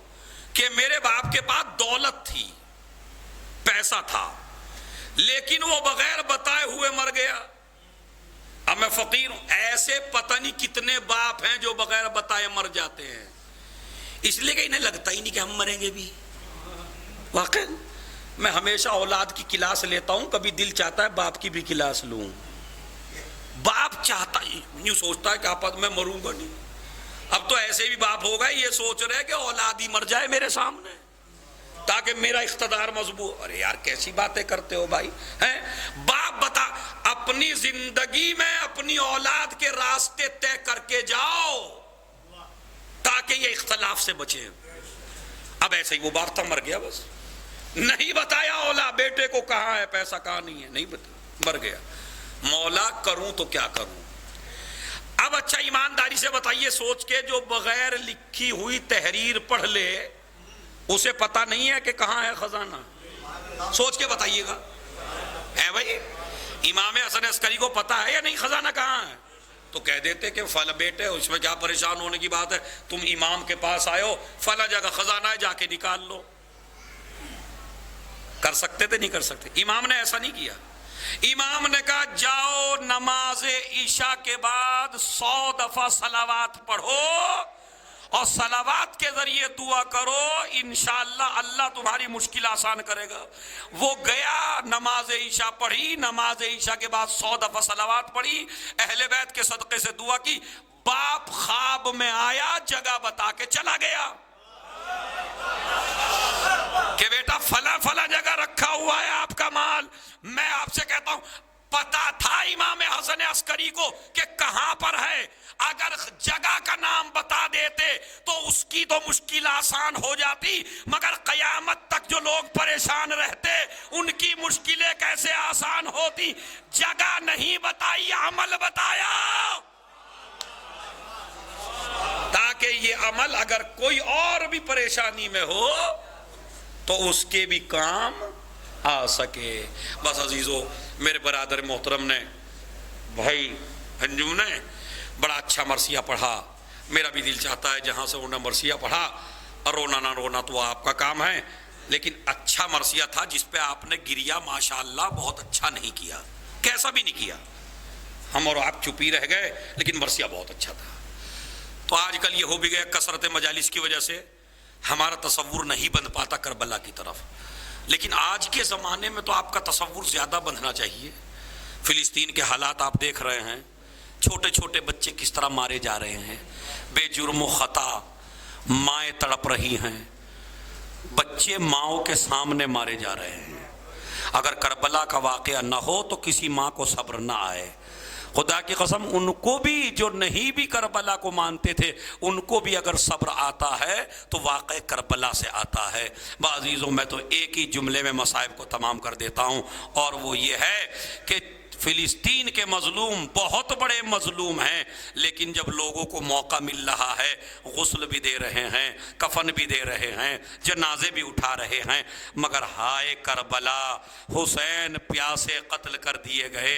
کہ میرے باپ کے پاس دولت تھی, پیسہ تھا, لیکن وہ بغیر بتائے ہوئے مر گیا. اب میں فقیر ہوں. ایسے پتہ نہیں کتنے باپ ہیں جو بغیر بتائے مر جاتے ہیں, اس لیے کہ انہیں لگتا ہی نہیں کہ ہم مریں گے بھی. واقعی میں ہمیشہ اولاد کی کلاس لیتا ہوں, کبھی دل چاہتا ہے باپ کی بھی کلاس لوں. باپ چاہتا ہی یوں سوچتا ہے کہ آپ میں مروں گا نہیں. اب تو ایسے بھی باپ ہوگا یہ سوچ رہے کہ اولاد ہی مر جائے میرے سامنے تاکہ میرا اقتدار مضبوط. ارے یار کیسی باتیں کرتے ہو بھائی, ہیں باپ بتا اپنی زندگی میں اپنی اولاد کے راستے طے کر کے جاؤ تاکہ یہ اختلاف سے بچے. اب ایسے ہی وہ باپ تھا, مر گیا, بس نہیں بتایا اولاد بیٹے کو کہاں ہے پیسہ کہاں نہیں ہے, نہیں بتا, مر گیا. مولا کروں تو کیا کروں. اب اچھا ایمانداری سے بتائیے, سوچ کے جو بغیر لکھی ہوئی تحریر پڑھ لے اسے پتا نہیں ہے کہ کہاں ہے خزانہ, سوچ کے بتائیے گا. ہے بھائی امام حسن عسکری کو پتا ہے یا نہیں خزانہ کہاں ہے؟ تو کہہ دیتے کہ فلا بیٹے اس میں کیا پریشان ہونے کی بات ہے, تم امام کے پاس آئے ہو, فلا جگہ خزانہ ہے جا کے نکال لو. کر سکتے تھے, نہیں کر سکتے. امام نے ایسا نہیں کیا. امام نے کہا جاؤ نماز عشاء کے بعد 100 دفعہ صلوات پڑھو اور صلوات کے ذریعے دعا کرو, انشاءاللہ اللہ تمہاری مشکل آسان کرے گا. وہ گیا, نماز عشاء پڑھی, نماز عشاء کے بعد 100 دفعہ صلوات پڑھی, اہل بیت کے صدقے سے دعا کی. باپ خواب میں آیا, جگہ بتا کے چلا گیا کہ بیٹا فلاں فلاں جگہ رکھا ہوا ہے آپ کا مال. میں آپ سے کہتا ہوں پتا تھا امام حسن عسکری کو کہ کہاں پر ہے, اگر جگہ کا نام بتا دیتے تو اس کی تو مشکل آسان ہو جاتی, مگر قیامت تک جو لوگ پریشان رہتے ان کی مشکلیں کیسے آسان ہوتی. جگہ نہیں بتائی, عمل بتایا, تاکہ یہ عمل اگر کوئی اور بھی پریشانی میں ہو تو اس کے بھی کام آ سکے. بس عزیزو, میرے برادر محترم نے, بھائی انجم نے بڑا اچھا مرثیہ پڑھا. میرا بھی دل چاہتا ہے جہاں سے انہوں نے مرثیہ پڑھا, اور رونا نہ رونا تو آپ کا کام ہے, لیکن اچھا مرثیہ تھا جس پہ آپ نے گریا ماشاءاللہ بہت اچھا نہیں کیا, کیسا بھی نہیں کیا. ہم اور آپ چپ ہی رہ گئے, لیکن مرثیہ بہت اچھا تھا. تو آج کل یہ ہو بھی گیا کثرت مجالس کی وجہ سے ہمارا تصور نہیں بن پاتا کربلا کی طرف، لیکن آج کے زمانے میں تو آپ کا تصور زیادہ بننا چاہیے۔ فلسطین کے حالات آپ دیکھ رہے ہیں، چھوٹے چھوٹے بچے کس طرح مارے جا رہے ہیں، بے جرم و خطا، مائیں تڑپ رہی ہیں، بچے ماؤں کے سامنے مارے جا رہے ہیں۔ اگر کربلا کا واقعہ نہ ہو تو کسی ماں کو صبر نہ آئے۔ خدا کی قسم ان کو بھی جو نہیں بھی کربلا کو مانتے تھے ان کو بھی اگر صبر آتا ہے تو واقع کربلا سے آتا ہے۔ عزیزوں میں تو ایک ہی جملے میں مصائب کو تمام کر دیتا ہوں، اور وہ یہ ہے کہ فلسطین کے مظلوم بہت بڑے مظلوم ہیں، لیکن جب لوگوں کو موقع مل رہا ہے غسل بھی دے رہے ہیں، کفن بھی دے رہے ہیں، جنازے بھی اٹھا رہے ہیں، مگر ہائے کربلا، حسین پیاسے قتل کر دیے گئے،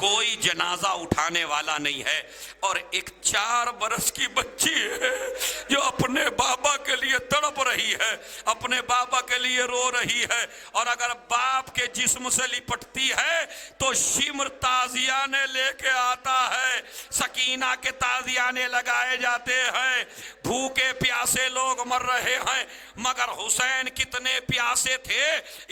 کوئی جنازہ اٹھانے والا نہیں ہے، اور ایک 4 برس کی بچی ہے جو اپنے بابا کے لیے تڑپ رہی ہے، اپنے بابا کے لیے رو رہی ہے، اور اگر باپ کے جسم سے لپٹتی ہے تو شمر تازیانے لے کے آتا ہے، سکینہ کے تازیانے لگائے جاتے ہیں، بھوکے پیاسے لوگ مر رہے ہیں، مگر حسین کتنے پیاسے تھے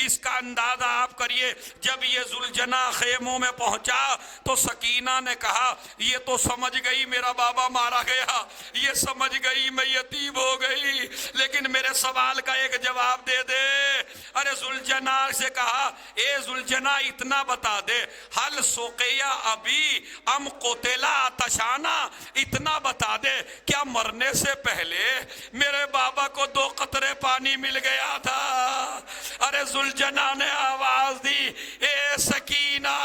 اس کا اندازہ آپ کریے۔ جب یہ ذوالجناح خیموں میں پہنچا تو سکینہ نے کہا یہ تو سمجھ گئی میرا بابا مارا گیا، یہ سمجھ گئی میں یتیم ہو گئی، لیکن میرے سوال کا ایک جواب دے دے۔ ارے ذوالجناح سے کہا اے ذوالجناح اتنا بتا دے، حل سوقیہ ابی ام قتلا تشانا، اتنا بتا دے کیا مرنے سے پہلے میرے بابا کو 2 قطرے پانی مل گیا تھا؟ ارے ذوالجناح نے آواز دی اے سکینہ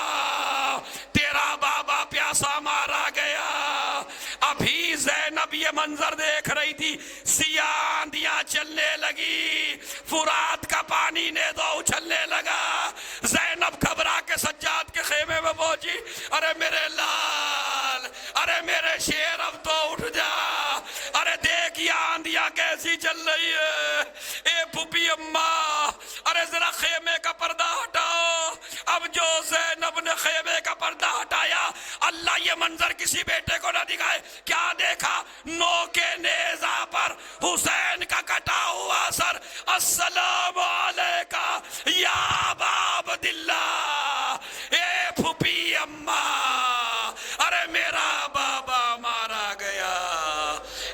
تیرا بابا پیاسا مارا گیا۔ ابھی زینب یہ منظر دیکھ رہی تھی، سیاہ آندیاں چلنے لگی، فرات کا پانی نیزہ اچھلنے لگا، زینب گھبرا کے سجاد کے خیمے میں پہنچی، ارے میرے لال، ارے میرے شیر اب تو اٹھ جا، ارے دیکھ یہ آندیاں کیسی چل رہی ہے، اے پھوپھی اماں ارے ذرا خیمے کا پردہ ہٹاؤ۔ اب جو زینب نے خیمے کا پردہ ہٹایا، اللہ یہ منظر کسی بیٹے کو نہ دکھائے، کیا دیکھا؟ نوکے نیزہ پر حسین کا کٹا ہوا سر، السلام علیکہ یا ابا عبداللہ، اے پھوپھی اماں ارے میرا بابا مارا گیا،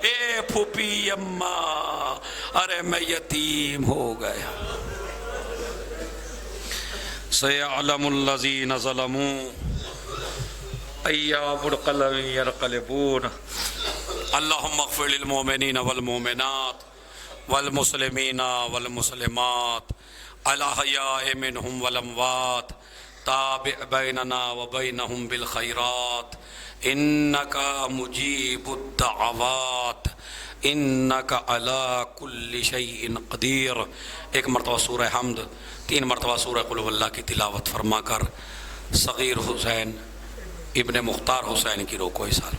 اے پھوپھی اماں ارے میں یتیم ہو گیا۔ سَيَعْلَمُ الَّذِينَ ظَلَمُوا أَيَّ مُنْقَلَبٍ يَنْقَلِبُونَ اللهم اغفر للمؤمنين والمؤمنات والمسلمين والمسلمات الأحياء منهم والأموات تابع بيننا وبينهم بالخيرات إنك مجيب الدعوات إنك على كل شيء قدير۔ ایک مرتبہ سورہ حمد، 3 مرتبہ سورہ قل هو اللہ کی تلاوت فرما کر صغیر حسین ابن مختار حسین کی روح کو احسان